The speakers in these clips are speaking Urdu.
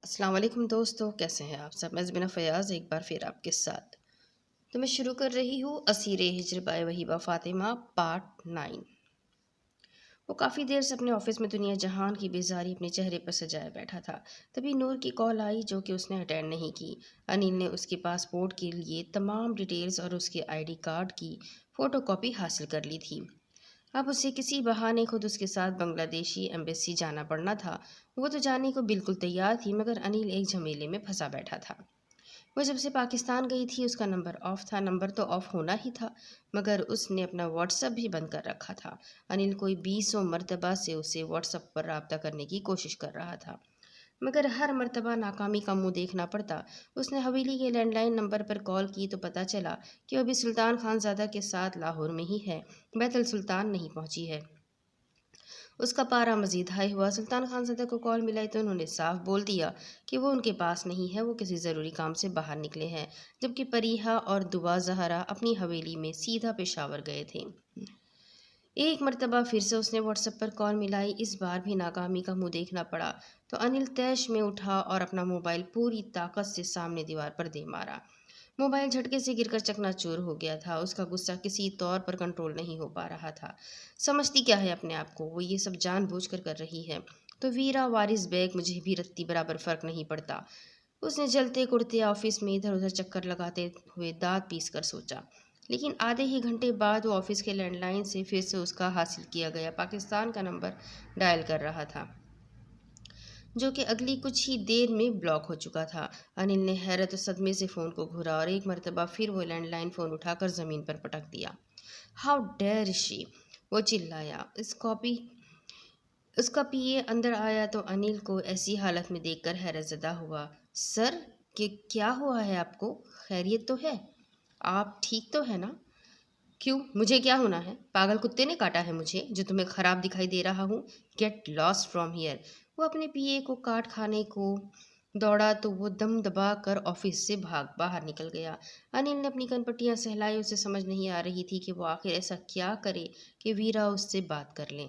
السلام علیکم دوستو، کیسے ہیں آپ سب؟ میں زبینہ فیاض ایک بار پھر آپ کے ساتھ تو میں شروع کر رہی ہوں اسیر ہجر بائے وہیبہ فاطمہ پارٹ 9۔ وہ کافی دیر سے اپنے آفس میں دنیا جہان کی بیزاری اپنے چہرے پر سجائے بیٹھا تھا۔ تبھی نور کی کال آئی جو کہ اس نے اٹینڈ نہیں کی۔ انیل نے اس کے پاسپورٹ کے لیے تمام ڈیٹیلز اور اس کے آئی ڈی کارڈ کی فوٹو کاپی حاصل کر لی تھی۔ اب اسے کسی بہانے خود اس کے ساتھ بنگلہ دیشی ایمبیسی جانا پڑنا تھا۔ وہ تو جانے کو بالکل تیار تھی، مگر انیل ایک جھمیلے میں پھنسا بیٹھا تھا۔ وہ جب سے پاکستان گئی تھی اس کا نمبر آف تھا۔ نمبر تو آف ہونا ہی تھا، مگر اس نے اپنا واٹس ایپ بھی بند کر رکھا تھا۔ انیل کوئی 20 مرتبہ سے اسے واٹس ایپ پر رابطہ کرنے کی کوشش کر رہا تھا، مگر ہر مرتبہ ناکامی کا منہ دیکھنا پڑتا۔ اس نے حویلی کے لینڈ لائن نمبر پر کال کی تو پتہ چلا کہ وہ ابھی سلطان خان زادہ کے ساتھ لاہور میں ہی ہے، بیت السلطان نہیں پہنچی ہے۔ اس کا پارا مزید ہائی ہوا۔ سلطان خان زادہ کو کال ملائی تو انہوں نے صاف بول دیا کہ وہ ان کے پاس نہیں ہے، وہ کسی ضروری کام سے باہر نکلے ہیں، جبکہ پریحا اور دعا زہرا اپنی حویلی میں سیدھا پشاور گئے تھے۔ ایک مرتبہ پھر سے اس نے واٹس ایپ پر کال ملائی، اس بار بھی ناکامی کا منہ دیکھنا پڑا تو انیل طیش میں اٹھا اور اپنا موبائل پوری طاقت سے سامنے دیوار پر دے مارا۔ موبائل جھٹکے سے گر کر چکنا چور ہو گیا تھا۔ اس کا غصہ کسی طور پر کنٹرول نہیں ہو پا رہا تھا۔ سمجھتی کیا ہے اپنے آپ کو؟ وہ یہ سب جان بوجھ کر رہی ہے تو ویرا وارث بیگ مجھے بھی رتی برابر فرق نہیں پڑتا۔ اس نے جلتے کڑتے آفس میں ادھر ادھر چکر لگاتے ہوئے دانت پیس کر سوچا، لیکن آدھے ہی گھنٹے بعد وہ آفس کے لینڈ لائن سے پھر سے اس کا حاصل کیا گیا پاکستان کا نمبر ڈائل کر رہا تھا، جو کہ اگلی کچھ ہی دیر میں بلاک ہو چکا تھا۔ انیل نے حیرت و صدمے سے فون کو گھورا اور ایک مرتبہ پھر وہ لینڈ لائن فون اٹھا کر زمین پر پٹک دیا۔ ہاؤ ڈیئر شی! وہ چلایا۔ اس کا پی اے اندر آیا تو انیل کو ایسی حالت میں دیکھ کر حیرت زدہ ہوا۔ سر، کیا ہوا ہے آپ کو؟ خیریت تو ہے؟ آپ ٹھیک تو ہے نا؟ کیوں؟ مجھے کیا ہونا ہے؟ پاگل کتے نے کاٹا ہے مجھے جو تمہیں خراب دکھائی دے رہا ہوں؟ Get lost from here! وہ اپنے پی اے کو کاٹ کھانے کو دوڑا تو وہ دم دبا کر آفس سے باہر نکل گیا۔ انیل نے اپنی کن پٹیاں سہلائی۔ اسے سمجھ نہیں آ رہی تھی کہ وہ آخر ایسا کیا کرے کہ ویرا اس سے بات کر لیں۔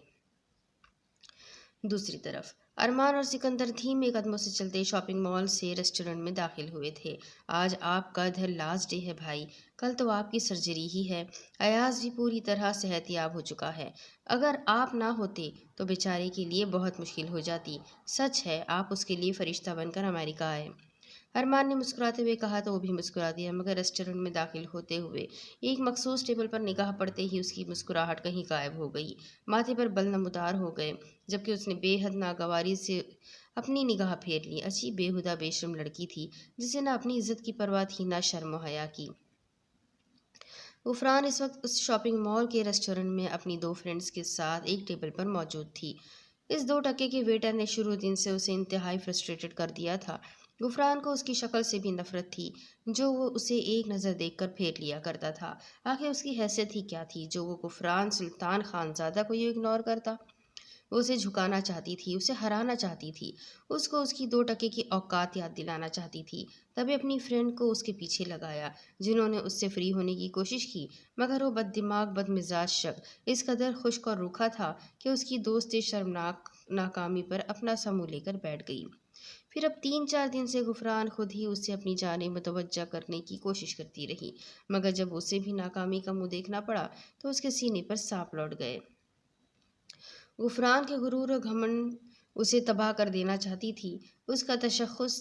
دوسری طرف ارمان اور سکندر دھیمے قدموں سے چلتے شاپنگ مال سے ریسٹورنٹ میں داخل ہوئے تھے۔ آج آپ کا ادھر لاسٹ ڈے ہے بھائی، کل تو آپ کی سرجری ہی ہے۔ ایاز بھی پوری طرح صحت یاب ہو چکا ہے۔ اگر آپ نہ ہوتے تو بیچارے کے لیے بہت مشکل ہو جاتی۔ سچ ہے، آپ اس کے لیے فرشتہ بن کر امریکہ آئے۔ ارمان نے مسکراتے ہوئے کہا تو وہ بھی مسکرا دیا، مگر ریسٹورنٹ میں داخل ہوتے ہوئے ایک مخصوص ٹیبل پر نگاہ پڑتے ہی اس کی مسکراہٹ کہیں غائب ہو گئی۔ ماتھے پر بل نمودار ہو گئے، جبکہ اس نے بے حد ناگواری سے اپنی نگاہ پھیر لی۔ اچھی بےہودہ بے شرم لڑکی تھی جسے نہ اپنی عزت کی پرواہ تھی نہ شرم و حیا کی۔ غفران اس وقت اس شاپنگ مال کے ریسٹورنٹ میں اپنی 2 فرینڈز کے ساتھ ایک ٹیبل پر موجود تھی۔ اس 2 ٹکے کے ویٹر نے شروع دن سے اسے انتہائی فرسٹریٹڈ کر دیا تھا۔ غفران کو اس کی شکل سے بھی نفرت تھی جو وہ اسے ایک نظر دیکھ کر پھیر لیا کرتا تھا۔ آخر اس کی حیثیت ہی کیا تھی جو وہ غفران سلطان خان زادہ کو یہ اگنور کرتا؟ وہ اسے جھکانا چاہتی تھی، اسے ہرانا چاہتی تھی، اس کو اس کی 2 ٹکے کی اوقات یاد دلانا چاہتی تھی۔ تبھی اپنی فرینڈ کو اس کے پیچھے لگایا جنہوں نے اس سے فری ہونے کی کوشش کی، مگر وہ بد دماغ بد مزاج شخص اس قدر خشک اور روکھا تھا کہ اس کی دوست شرمناک ناکامی پر اپنا سا منہ لے کر بیٹھ گئی۔ پھر اب 3-4 دن سے غفران خود ہی اسے اپنی جانب متوجہ کرنے کی کوشش کرتی رہی، مگر جب اسے بھی ناکامی کا منہ دیکھنا پڑا تو اس کے سینے پر سانپ لوٹ گئے۔ غفران کے غرور و گھمنڈ اسے تباہ کر دینا چاہتی تھی۔ اس کا تشخص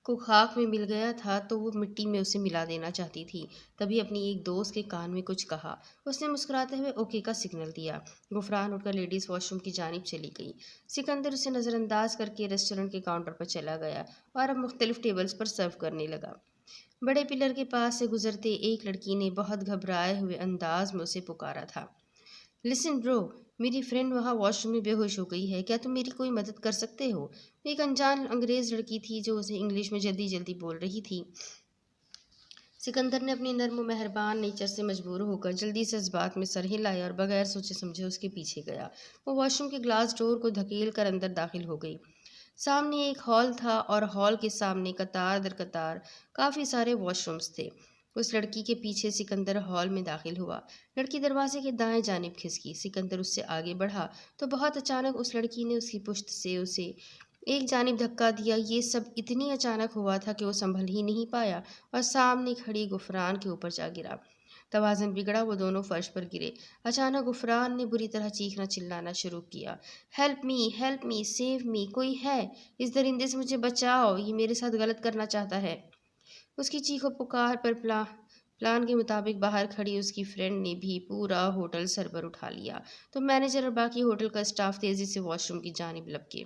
کو خاک میں مل گیا تھا تو وہ مٹی میں اسے ملا دینا چاہتی تھی۔ تبھی اپنی ایک دوست کے کان میں کچھ کہا۔ اس نے مسکراتے ہوئے اوکے کا سگنل دیا۔ غفران اٹھ کر لیڈیز واش روم کی جانب چلی گئی۔ سکندر اسے نظر انداز کر کے ریسٹورنٹ کے کاؤنٹر پر چلا گیا اور اب مختلف ٹیبلز پر سرو کرنے لگا۔ بڑے پلر کے پاس سے گزرتے ایک لڑکی نے بہت گھبرائے ہوئے انداز میں اسے پکارا تھا۔ لسن برو، میری فرینڈ وہاں واش روم میں بے ہوش ہو گئی ہے، کیا تم میری کوئی مدد کر سکتے ہو؟ ایک انجان انگریز لڑکی تھی جو اسے انگلش میں جلدی جلدی بول رہی تھی۔ سکندر نے اپنی نرم و مہربان نیچر سے مجبور ہو کر جلدی سے اس بات میں سر ہلایا اور بغیر سوچے سمجھے اس کے پیچھے گیا۔ وہ واش روم کے گلاس ڈور کو دھکیل کر اندر داخل ہو گئی۔ سامنے ایک ہال تھا اور ہال کے سامنے قطار در قطار کافی سارے واش رومز تھے۔ اس لڑکی کے پیچھے سکندر ہال میں داخل ہوا۔ لڑکی دروازے کے دائیں جانب کھسکی۔ سکندر اس سے آگے بڑھا تو بہت اچانک اس لڑکی نے اس کی پشت سے اسے ایک جانب دھکا دیا۔ یہ سب اتنی اچانک ہوا تھا کہ وہ سنبھل ہی نہیں پایا اور سامنے کھڑی غفران کے اوپر جا گرا۔ توازن بگڑا، وہ دونوں فرش پر گرے۔ اچانک غفران نے بری طرح چیخنا چلانا شروع کیا۔ ہیلپ می، سیو می، کوئی ہے؟ اس درندے سے مجھے بچاؤ، یہ میرے ساتھ غلط کرنا چاہتا ہے۔ اس کی چیخ و پکار پر پلان کے مطابق باہر کھڑی اس کی فرینڈ نے بھی پورا ہوٹل سر پر اٹھا لیا، تو مینیجر اور باقی ہوٹل کا اسٹاف تیزی سے واش روم کی جانب لپکے۔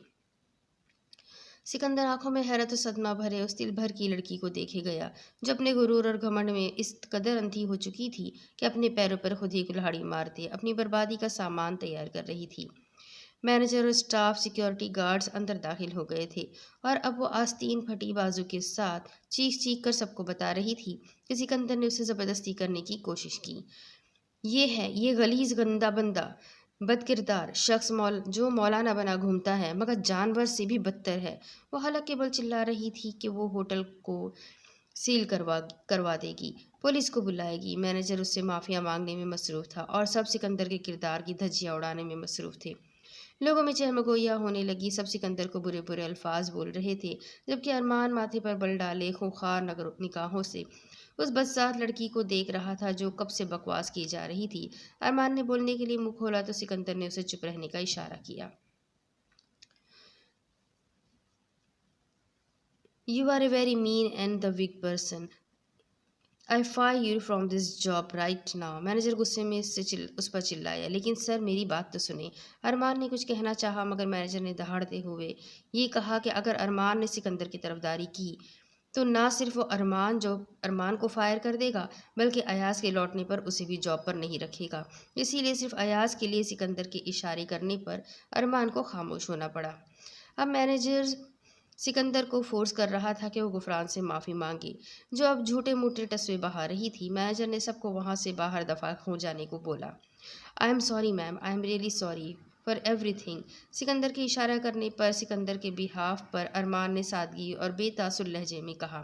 سکندر آنکھوں میں حیرت و صدمہ بھرے اس دل بھر کی لڑکی کو دیکھے گیا جو اپنے غرور اور گھمنڈ میں اس قدر اندھی ہو چکی تھی کہ اپنے پیروں پر خود ہی کلہاڑی مارتے اپنی بربادی کا سامان تیار کر رہی تھی۔ مینیجر اور اسٹاف سیکیورٹی گارڈز اندر داخل ہو گئے تھے اور اب وہ آستین پھٹی بازو کے ساتھ چیخ کر سب کو بتا رہی تھی کہ سکندر نے اسے زبردستی کرنے کی کوشش کی۔ یہ غلیظ گندا بندہ، بد کردار شخص جو مولانا بنا گھومتا ہے مگر جانور سے بھی بدتر ہے۔ وہ حلق کے بل چلا رہی تھی کہ وہ ہوٹل کو سیل کروا دے گی، پولیس کو بلائے گی۔ مینیجر اس سے معافیا مانگنے میں مصروف تھا اور سب سکندر کے کردار کی دھجیاں اڑانے میں مصروف تھے۔ لوگوں میں چہمگوئیاں ہونے لگی، سب سکندر کو برے برے الفاظ بول رہے تھے، جبکہ ارمان ماتھے پر بل ڈالے خونخوار نگاہوں سے اس بدذات لڑکی کو دیکھ رہا تھا جو کب سے بکواس کی جا رہی تھی۔ ارمان نے بولنے کے لیے منہ کھولا تو سکندر نے اسے چپ رہنے کا اشارہ کیا۔ You are a very mean and the weak person. I fire you from this job right now. Manager غصے میں اس پر چلایا۔ لیکن سر میری بات تو سنیں۔ ارمان نے کچھ کہنا چاہا مگر مینیجر نے دہاڑتے ہوئے یہ کہا کہ اگر ارمان نے سکندر کی طرفداری کی تو نہ صرف وہ ارمان کو فائر کر دے گا بلکہ ایاز کے لوٹنے پر اسے بھی جاب پر نہیں رکھے گا۔ اسی لیے صرف ایاز کے لیے سکندر کے اشارے کرنے پر ارمان کو خاموش ہونا پڑا۔ اب مینیجر سکندر کو فورس کر رہا تھا کہ وہ غفران سے معافی مانگے جو اب جھوٹے موٹے ٹسوے بہا رہی تھی۔ مینیجر نے سب کو وہاں سے باہر دفع ہو جانے کو بولا۔ I am sorry ma'am, I am really sorry for every thing. Sikandar کے اشارہ کرنے پر سکندر کے بہاف پر ارمان نے سادگی اور بے تاثر لہجے میں کہا۔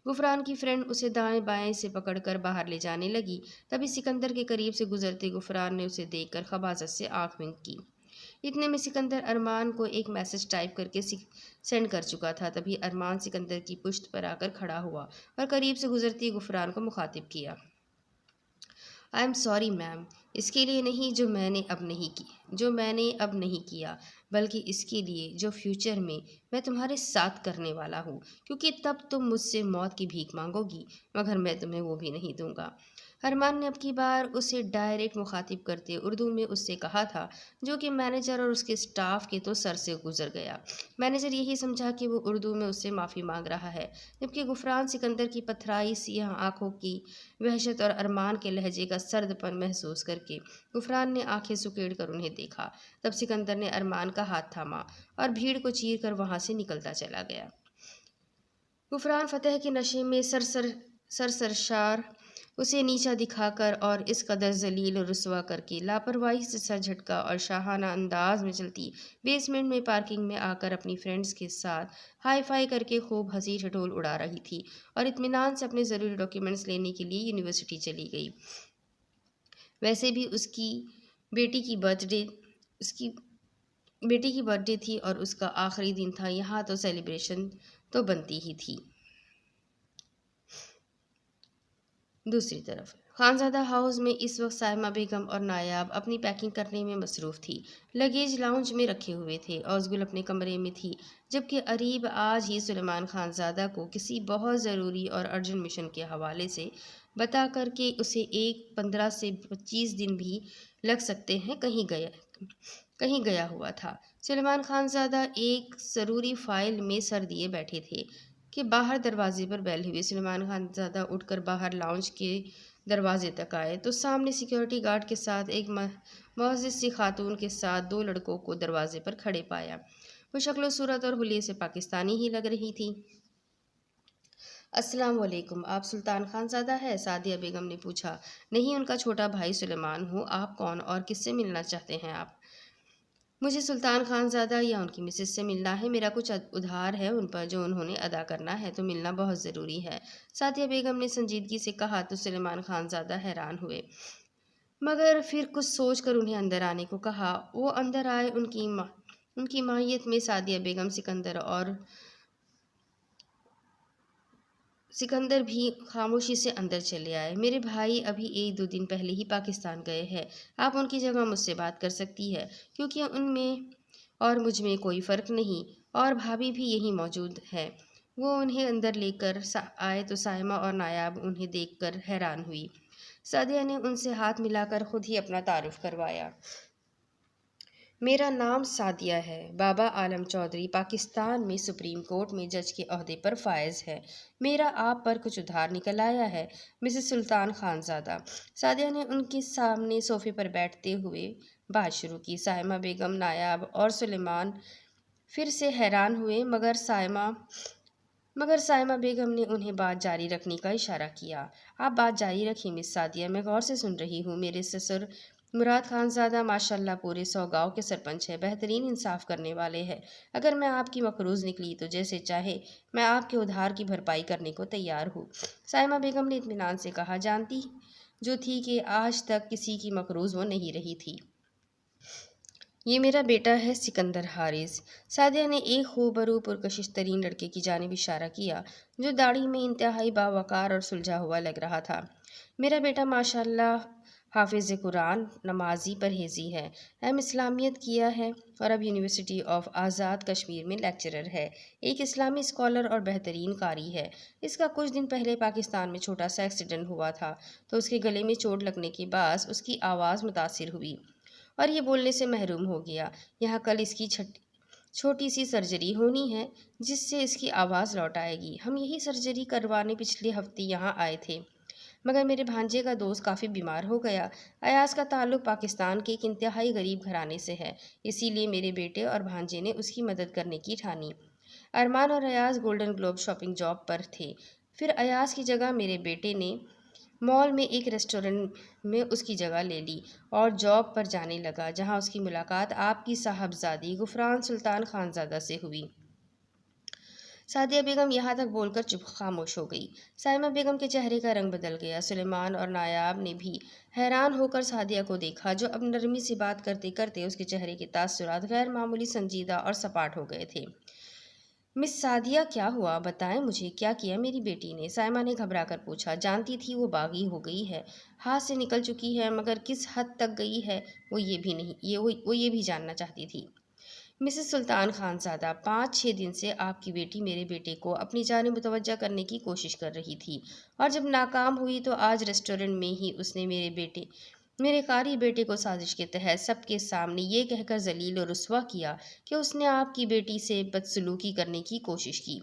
غفران کی فرینڈ اسے دائیں بائیں سے پکڑ کر باہر لے جانے لگی، تبھی سکندر کے قریب سے گزرتے غفران نے اسے دیکھ کر خباثت سے آنکھ ونک کی۔ اتنے میں سکندر ارمان کو ایک میسج ٹائپ کر کے سینڈ کر چکا تھا۔ تبھی ارمان سکندر کی پشت پر آ کر کھڑا ہوا اور قریب سے گزرتی غفران کو مخاطب کیا۔ آئی ایم سوری میم، اس کے لیے نہیں جو میں نے اب نہیں کیا، بلکہ اس کے لیے جو فیوچر میں تمہارے ساتھ کرنے والا ہوں، کیونکہ تب تم مجھ سے موت کی بھیک مانگو گی مگر میں تمہیں وہ بھی نہیں دوں گا۔ ارمان نے اب کی بار اسے ڈائریکٹ مخاطب کرتے اردو میں اس سے کہا تھا جو کہ مینیجر اور اس کے اسٹاف کے تو سر سے گزر گیا۔ مینیجر یہی سمجھا کہ وہ اردو میں اس سے معافی مانگ رہا ہے، جبکہ غفران سکندر کی پتھرائی سیاہ آنکھوں کی وحشت اور ارمان کے لہجے کا سرد پن محسوس کر کے غفران نے آنکھیں سکیڑ کر انہیں دیکھا۔ تب سکندر نے ارمان کا ہاتھ تھاما اور بھیڑ کو چیر کر وہاں سے نکلتا چلا گیا۔ غفران فتح کے نشے میں سرشار اسے نیچا دکھا کر اور اس قدر ذلیل و رسوا کر کے لاپرواہی سے سر جھٹکا اور شاہانہ انداز میں چلتی بیسمنٹ میں پارکنگ میں آ کر اپنی فرینڈز کے ساتھ ہائی فائی کر کے خوب ہنسی ٹھٹول اڑا رہی تھی اور اطمینان سے اپنے ضروری ڈاکیومنٹس لینے کے لیے یونیورسٹی چلی گئی۔ ویسے بھی اس کی بیٹی کی برتھ ڈے تھی اور اس کا آخری دن تھا، یہاں تو سیلیبریشن تو بنتی ہی تھی۔ دوسری طرف خانزادہ ہاؤس میں اس وقت سائمہ بیگم اور نایاب اپنی پیکنگ کرنے میں مصروف تھی۔ لگیج لاؤنج میں رکھے ہوئے تھے، اوزگل اپنے کمرے میں تھی، جبکہ اریب آج ہی سلیمان خانزادہ کو کسی بہت ضروری اور ارجنٹ مشن کے حوالے سے بتا کر کے اسے 15 سے 25 دن بھی لگ سکتے ہیں کہیں گیا ہوا تھا۔ سلیمان خانزادہ ایک ضروری فائل میں سر دیے بیٹھے تھے کہ باہر دروازے پر بیل ہوئی۔ سلیمان خانزادہ اٹھ کر باہر لاؤنج کے دروازے تک آئے تو سامنے سیکیورٹی گارڈ کے ساتھ ایک معزز سی خاتون کے ساتھ 2 لڑکوں کو دروازے پر کھڑے پایا۔ وہ شکل و صورت اور حلیے سے پاکستانی ہی لگ رہی تھی۔ السلام علیکم، آپ سلطان خانزادہ ہے؟ سعدیہ بیگم نے پوچھا۔ نہیں، ان کا چھوٹا بھائی سلیمان ہوں۔ آپ کون اور کس سے ملنا چاہتے ہیں آپ؟ مجھے سلطان خانزادہ یا ان کی مسز سے ملنا ہے، میرا کچھ ادھار ہے ان پر جو انہوں نے ادا کرنا ہے، تو ملنا بہت ضروری ہے، سعدیہ بیگم نے سنجیدگی سے کہا۔ تو سلیمان خانزادہ حیران ہوئے مگر پھر کچھ سوچ کر انہیں اندر آنے کو کہا۔ وہ اندر آئے۔ ان ان کی ماہیت میں سعدیہ بیگم سکندر بھی خاموشی سے اندر چلے آئے۔ میرے بھائی ابھی 1-2 دن پہلے ہی پاکستان گئے ہیں، آپ ان کی جگہ مجھ سے بات کر سکتی ہے، کیونکہ ان میں اور مجھ میں کوئی فرق نہیں، اور بھابھی بھی یہیں موجود ہے۔ وہ انہیں اندر لے کر آئے تو سائمہ اور نایاب انہیں دیکھ کر حیران ہوئی۔ سعدیہ نے ان سے ہاتھ ملا کر خود ہی اپنا تعارف کروایا۔ میرا نام سعدیہ ہے، بابا عالم چودھری پاکستان میں سپریم کورٹ میں جج کے عہدے پر فائز ہے۔ میرا آپ پر کچھ ادھار نکل آیا ہے، مسز سلطان خانزادہ۔ سعدیہ نے ان کے سامنے صوفے پر بیٹھتے ہوئے بات شروع کی۔ سائمہ بیگم، نایاب اور سلیمان پھر سے حیران ہوئے، مگر سائمہ بیگم نے انہیں بات جاری رکھنے کا اشارہ کیا۔ آپ بات جاری رکھیں مس سعدیہ، میں غور سے سن رہی ہوں۔ میرے سسر مراد خانزادہ ماشاءاللہ پورے 100 گاؤں کے سرپنچ ہیں، بہترین انصاف کرنے والے ہیں۔ اگر میں آپ کی مقروض نکلی تو جیسے چاہے میں آپ کے ادھار کی بھرپائی کرنے کو تیار ہوں۔ سائمہ بیگم نے اطمینان سے کہا، جانتی جو تھی کہ آج تک کسی کی مقروض وہ نہیں رہی تھی۔ یہ میرا بیٹا ہے سکندر حارث۔ سعدیہ نے ایک خوبرو پرکشش ترین لڑکے کی جانب اشارہ کیا جو داڑھی میں انتہائی باوقار اور سلجھا ہوا لگ رہا تھا۔ میرا بیٹا ماشاءاللہ حافظ قرآن، نمازی، پرہیزی ہے، اسلامیت کیا ہے اور اب یونیورسٹی آف آزاد کشمیر میں لیکچرر ہے، ایک اسلامی اسکالر اور بہترین قاری ہے۔ اس کا کچھ دن پہلے پاکستان میں چھوٹا سا ایکسیڈنٹ ہوا تھا تو اس کے گلے میں چوٹ لگنے کے باعث اس کی آواز متاثر ہوئی اور یہ بولنے سے محروم ہو گیا۔ یہاں کل اس کی چھوٹی سی سرجری ہونی ہے جس سے اس کی آواز لوٹ آئے گی۔ ہم یہی سرجری کروانے پچھلے ہفتے یہاں آئے تھے، مگر میرے بھانجے کا دوست کافی بیمار ہو گیا۔ ایاز کا تعلق پاکستان کے ایک انتہائی غریب گھرانے سے ہے، اسی لیے میرے بیٹے اور بھانجے نے اس کی مدد کرنے کی ٹھانی۔ ارمان اور Ayaz Golden Globe shopping job پر تھے، پھر ایاز کی جگہ میرے بیٹے نے مال میں ایک ریسٹورنٹ میں اس کی جگہ لے لی اور جاب پر جانے لگا، جہاں اس کی ملاقات آپ کی صاحبزادی غفران سلطان خانزادہ سے ہوئی۔ سعدیہ بیگم یہاں تک بول کر خاموش ہو گئی۔ سائمہ بیگم کے چہرے کا رنگ بدل گیا۔ سلیمان اور نایاب نے بھی حیران ہو کر سعدیہ کو دیکھا جو اب نرمی سے بات کرتے کرتے اس کے چہرے کے تاثرات غیر معمولی سنجیدہ اور سپاٹ ہو گئے تھے۔ مس سعدیہ، کیا ہوا؟ بتائیں مجھے، کیا کیا میری بیٹی نے؟ سائمہ نے گھبرا کر پوچھا۔ جانتی تھی وہ باغی ہو گئی ہے، ہاتھ سے نکل چکی ہے، مگر کس حد تک گئی ہے وہ یہ بھی جاننا چاہتی تھی۔ مسز سلطان خانزادہ، 5-6 دن سے آپ کی بیٹی میرے بیٹے کو اپنی جانب متوجہ کرنے کی کوشش کر رہی تھی، اور جب ناکام ہوئی تو آج ریسٹورنٹ میں ہی اس نے میرے قاری بیٹے کو سازش کے تحت سب کے سامنے یہ کہہ کر ذلیل و رسوا کیا کہ اس نے آپ کی بیٹی سے بدسلوکی کرنے کی کوشش کی۔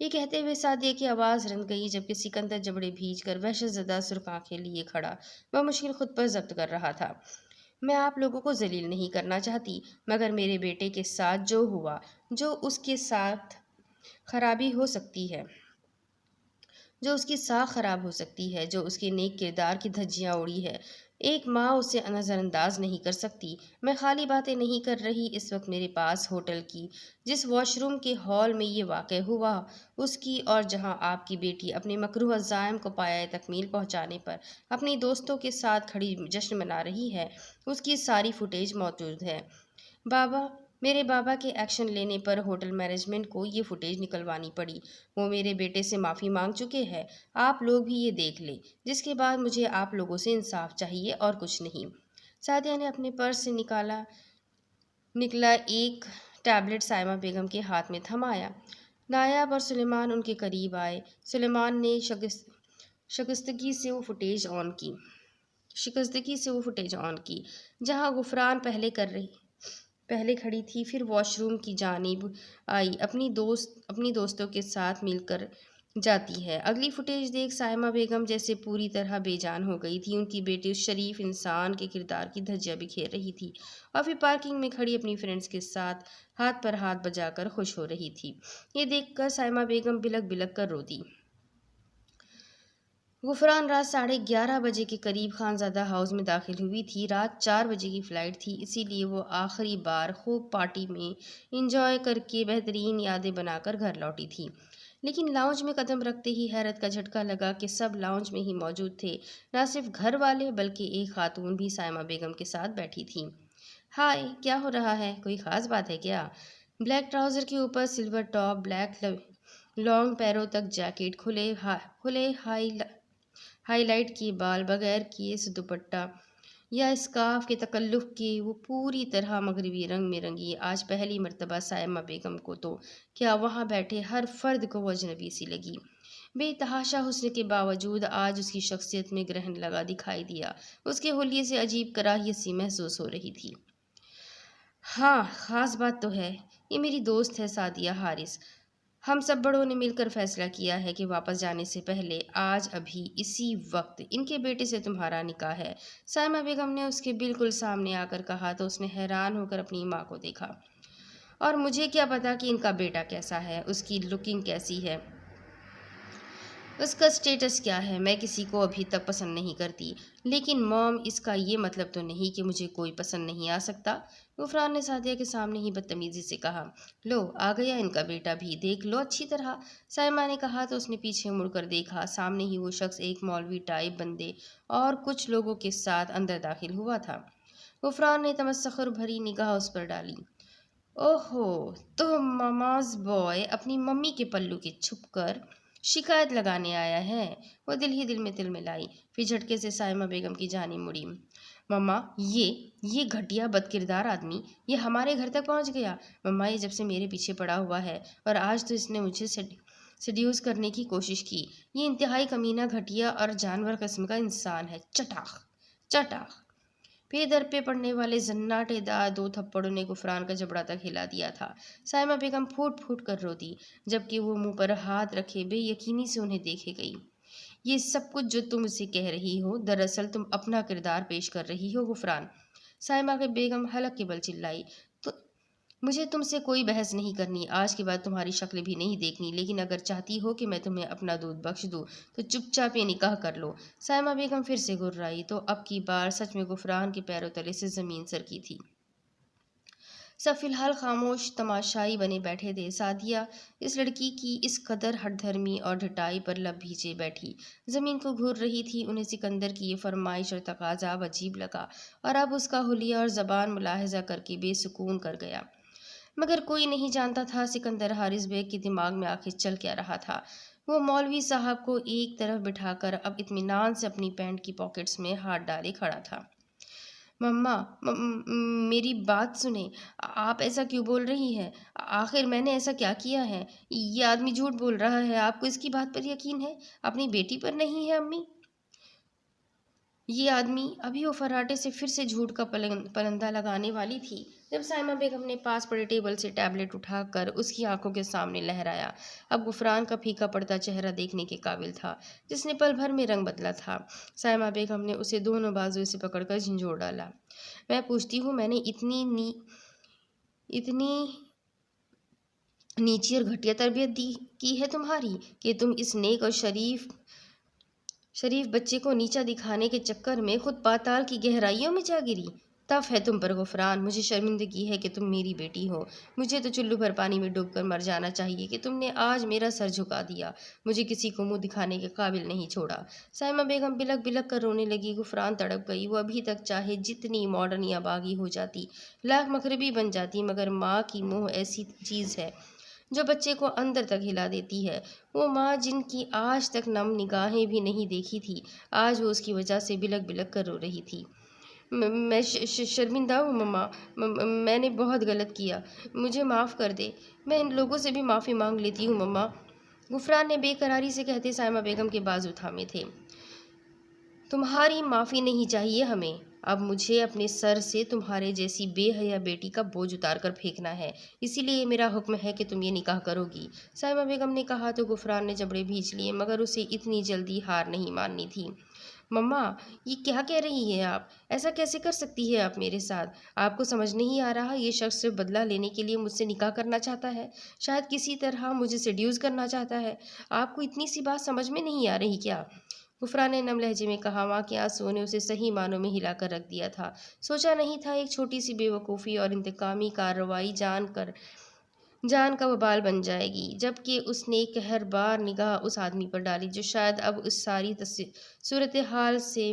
یہ کہتے ہوئے سعدیہ کی آواز رند گئی، جبکہ سکندر جبڑے بھیج کر وحشت زدہ سرخ آنکھیں لیے کھڑا بمشکل خود پر ضبط کر رہا تھا۔ میں آپ لوگوں کو ذلیل نہیں کرنا چاہتی، مگر میرے بیٹے کے ساتھ جو ہوا، جو اس کے ساتھ خرابی ہو سکتی ہے، جو اس کی ساکھ خراب ہو سکتی ہے، جو اس کے نیک کردار کی دھجیاں اڑی ہے، ایک ماں اسے نظر انداز نہیں کر سکتی۔ میں خالی باتیں نہیں کر رہی، اس وقت میرے پاس ہوٹل کی جس واش روم کے ہال میں یہ واقع ہوا اس کی، اور جہاں آپ کی بیٹی اپنے مکروہ عزائم کو پایہ تکمیل پہنچانے پر اپنی دوستوں کے ساتھ کھڑی جشن منا رہی ہے، اس کی ساری فوٹیج موجود ہے۔ میرے بابا کے ایکشن لینے پر ہوٹل مینجمنٹ کو یہ فوٹیج نکلوانی پڑی۔ وہ میرے بیٹے سے معافی مانگ چکے ہیں، آپ لوگ بھی یہ دیکھ لیں، جس کے بعد مجھے آپ لوگوں سے انصاف چاہیے اور کچھ نہیں۔ سعدیہ نے اپنے پرس سے نکلا ایک ٹیبلٹ سائمہ بیگم کے ہاتھ میں تھمایا۔ نایاب اور سلیمان ان کے قریب آئے۔ سلیمان نے شکستگی سے وہ فوٹیج آن کی جہاں غفران پہلے کھڑی تھی، پھر واش روم کی جانب آئی، اپنی دوستوں کے ساتھ مل کر جاتی ہے۔ اگلی فوٹیج دیکھ سائمہ بیگم جیسے پوری طرح بے جان ہو گئی تھی۔ ان کی بیٹی اس شریف انسان کے کردار کی دھجیاں بکھیر رہی تھی اور پھر پارکنگ میں کھڑی اپنی فرینڈز کے ساتھ ہاتھ پر ہاتھ بجا کر خوش ہو رہی تھی۔ یہ دیکھ کر سائمہ بیگم بلک بلک کر رو دی۔ غفران رات 11:30 بجے کے قریب خانزادہ ہاؤس میں داخل ہوئی تھی۔ رات 4 بجے کی فلائٹ تھی، اسی لیے وہ آخری بار خوب پارٹی میں انجوائے کر کے بہترین یادیں بنا کر گھر لوٹی تھی۔ لیکن لاؤنج میں قدم رکھتے ہی حیرت کا جھٹکا لگا کہ سب لاؤنج میں ہی موجود تھے، نہ صرف گھر والے بلکہ ایک خاتون بھی سائمہ بیگم کے ساتھ بیٹھی تھیں۔ ہائے، کیا ہو رہا ہے؟ کوئی خاص بات ہے کیا؟ بلیک ٹراؤزر کے اوپر سلور ٹاپ، بلیک لانگ پیروں تک جیکٹ، کھلے ہائی لائٹ کی بال، بغیر کیس دوپٹہ یا اسکارف کے تکلف کے وہ پوری طرح مغربی رنگ میں رنگی۔ آج پہلی مرتبہ سائمہ بیگم کو تو کیا وہاں بیٹھے ہر فرد کو وہ اجنبی سی لگی۔ بے تحاشا حسن کے باوجود آج اس کی شخصیت میں گرہن لگا دکھائی دیا۔ اس کے حلیے سے عجیب کراہیت سی محسوس ہو رہی تھی۔ ہاں، خاص بات تو ہے۔ یہ میری دوست ہے سعدیہ حارث۔ ہم سب بڑوں نے مل کر فیصلہ کیا ہے کہ واپس جانے سے پہلے آج ابھی اسی وقت ان کے بیٹے سے تمہارا نکاح ہے۔ سائمہ بیگم نے اس کے بالکل سامنے آ کر کہا تو اس نے حیران ہو کر اپنی ماں کو دیکھا۔ اور مجھے کیا پتا کہ ان کا بیٹا کیسا ہے، اس کی لکنگ کیسی ہے، اس کا سٹیٹس کیا ہے۔ میں کسی کو ابھی تک پسند نہیں کرتی، لیکن موم اس کا یہ مطلب تو نہیں کہ مجھے کوئی پسند نہیں آ سکتا۔ غفران نے سعدیہ کے سامنے ہی بدتمیزی سے کہا۔ لو، آ گیا ان کا بیٹا بھی، دیکھ لو اچھی طرح۔ سائمہ نے کہا تو اس نے پیچھے مڑ کر دیکھا۔ سامنے ہی وہ شخص ایک مولوی ٹائپ بندے اور کچھ لوگوں کے ساتھ اندر داخل ہوا تھا۔ غفران نے تمسخر بھری نگاہ اس پر ڈالی۔ اوہو، تو ماماز بوائے اپنی ممی کے پلو کے چھپ کر شکایت لگانے آیا ہے۔ وہ دل ہی دل میں تلملائی، پھر جھٹکے سے سائمہ بیگم کی جانب مڑی۔ مما، یہ گھٹیا بد کردار آدمی یہ ہمارے گھر تک پہنچ گیا۔ مما، یہ جب سے میرے پیچھے پڑا ہوا ہے اور آج تو اس نے مجھے سیڈیوس کرنے کی کوشش کی۔ یہ انتہائی کمینہ، گھٹیا اور جانور قسم کا انسان ہے۔ چٹاخ چٹاخ۔ پھر در پہ پڑنے والے زناٹے دار دو تھپڑوں نے غفران کا جبڑا تک ہلا دیا تھا۔ سائمہ بیگم پھوٹ پھوٹ کر روتی، جبکہ وہ منہ پر ہاتھ رکھے بے یقینی سے انہیں دیکھے گئی۔ یہ سب کچھ جو تم اسے کہہ رہی ہو، دراصل تم اپنا کردار پیش کر رہی ہو غفران۔ سائمہ کے بیگم حلق کے بل چلائی۔ تو مجھے تم سے کوئی بحث نہیں کرنی، آج کے بعد تمہاری شکل بھی نہیں دیکھنی، لیکن اگر چاہتی ہو کہ میں تمہیں اپنا دودھ بخش دوں تو چپ چاپ یہ نکاح کر لو۔ سائمہ بیگم پھر سے گھررائی تو اب کی بار سچ میں غفران کے پیروں تلے سے زمین سرکی تھی۔ سب فی الحال خاموش تماشائی بنے بیٹھے تھے۔ سعدیہ اس لڑکی کی اس قدر ہٹ دھرمی اور ڈھٹائی پر لب بھیجے بیٹھی زمین کو گھور رہی تھی۔ انہیں سکندر کی یہ فرمائش اور تقاضا اب عجیب لگا اور اب اس کا حلیہ اور زبان ملاحظہ کر کے بے سکون کر گیا۔ مگر کوئی نہیں جانتا تھا سکندر حارث بیگ کے دماغ میں آخر چل کیا رہا تھا۔ وہ مولوی صاحب کو ایک طرف بٹھا کر اب اطمینان سے اپنی پینٹ کی پاکٹس میں ہاتھ ڈالے کھڑا تھا۔ مما، میری بات سنیں، آپ ایسا کیوں بول رہی ہیں؟ آخر میں نے ایسا کیا کیا ہے؟ یہ آدمی جھوٹ بول رہا ہے، آپ کو اس کی بات پر یقین ہے، اپنی بیٹی پر نہیں ہے؟ امی، یہ آدمی ابھی وہ فراٹے سے پھر سے جھوٹ کا پلندہ لگانے والی تھی جب سائمہ بیگم نے پاس پڑے ٹیبل سے ٹیبلٹ اٹھا کر اس کی آنکھوں کے سامنے لہرایا۔ اب غفران کا پھیکا پڑتا چہرہ دیکھنے کے قابل تھا، جس نے پل بھر میں رنگ بدلا تھا۔ سائمہ بیگم نے اسے دونوں بازو سے پکڑ کر جھنجھوڑ ڈالا۔ میں پوچھتی ہوں، میں نے اتنی نیچی اور گھٹیا تربیت کی ہے تمہاری کہ تم اس نیک اور شریف بچے کو نیچا دکھانے کے چکر میں خود پاتال کی گہرائیوں میں جا گری؟ تف ہے تم پر غفران، مجھے شرمندگی ہے کہ تم میری بیٹی ہو۔ مجھے تو چلو بھر پانی میں ڈوب کر مر جانا چاہیے کہ تم نے آج میرا سر جھکا دیا، مجھے کسی کو منہ دکھانے کے قابل نہیں چھوڑا۔ سائمہ بیگم بلک بلک کر رونے لگی۔ غفران تڑپ گئی۔ وہ ابھی تک چاہے جتنی ماڈرن یا باغی ہو جاتی، لاکھ مغربی بن جاتی، مگر ماں کی منہ ایسی چیز ہے جو بچے کو اندر تک ہلا دیتی ہے۔ وہ ماں جن کی آج تک نم نگاہیں بھی نہیں دیکھی تھی، آج وہ اس کی وجہ سے بلک بلک کر رو رہی تھی۔ میں شرمندہ ہوں مما، میں نے بہت غلط کیا، مجھے معاف کر دے۔ میں ان لوگوں سے بھی معافی مانگ لیتی ہوں مما، غفران نے بے قراری سے کہتے سائمہ بیگم کے بازو تھامے تھے۔ تمہاری معافی نہیں چاہیے ہمیں، اب مجھے اپنے سر سے تمہارے جیسی بے حیا بیٹی کا بوجھ اتار کر پھینکنا ہے، اسی لیے میرا حکم ہے کہ تم یہ نکاح کرو گی۔ سائمہ بیگم نے کہا تو غفران نے جبڑے بھیج لیے، مگر اسے اتنی جلدی ہار نہیں ماننی تھی۔ مما، یہ کیا کہہ رہی ہے آپ؟ ایسا کیسے کر سکتی ہے آپ میرے ساتھ؟ آپ کو سمجھ نہیں آ رہا یہ شخص صرف بدلہ لینے کے لیے مجھ سے نکاح کرنا چاہتا ہے، شاید کسی طرح مجھے سیڈیوس کرنا چاہتا ہے۔ آپ کو اتنی سی بات سمجھ میں نہیں آ رہی کیا؟ غفران نے نم لہجے میں کہا۔ ماں کے آنسوؤں نے اسے صحیح معنوں میں ہلا کر رکھ دیا تھا۔ سوچا نہیں تھا ایک چھوٹی سی بے وقوفی اور انتقامی کارروائی جان کا وبال بن جائے گی، جبکہ اس نے قہربار نگاہ اس آدمی پر ڈالی جو شاید اب اس ساری صورتحال سے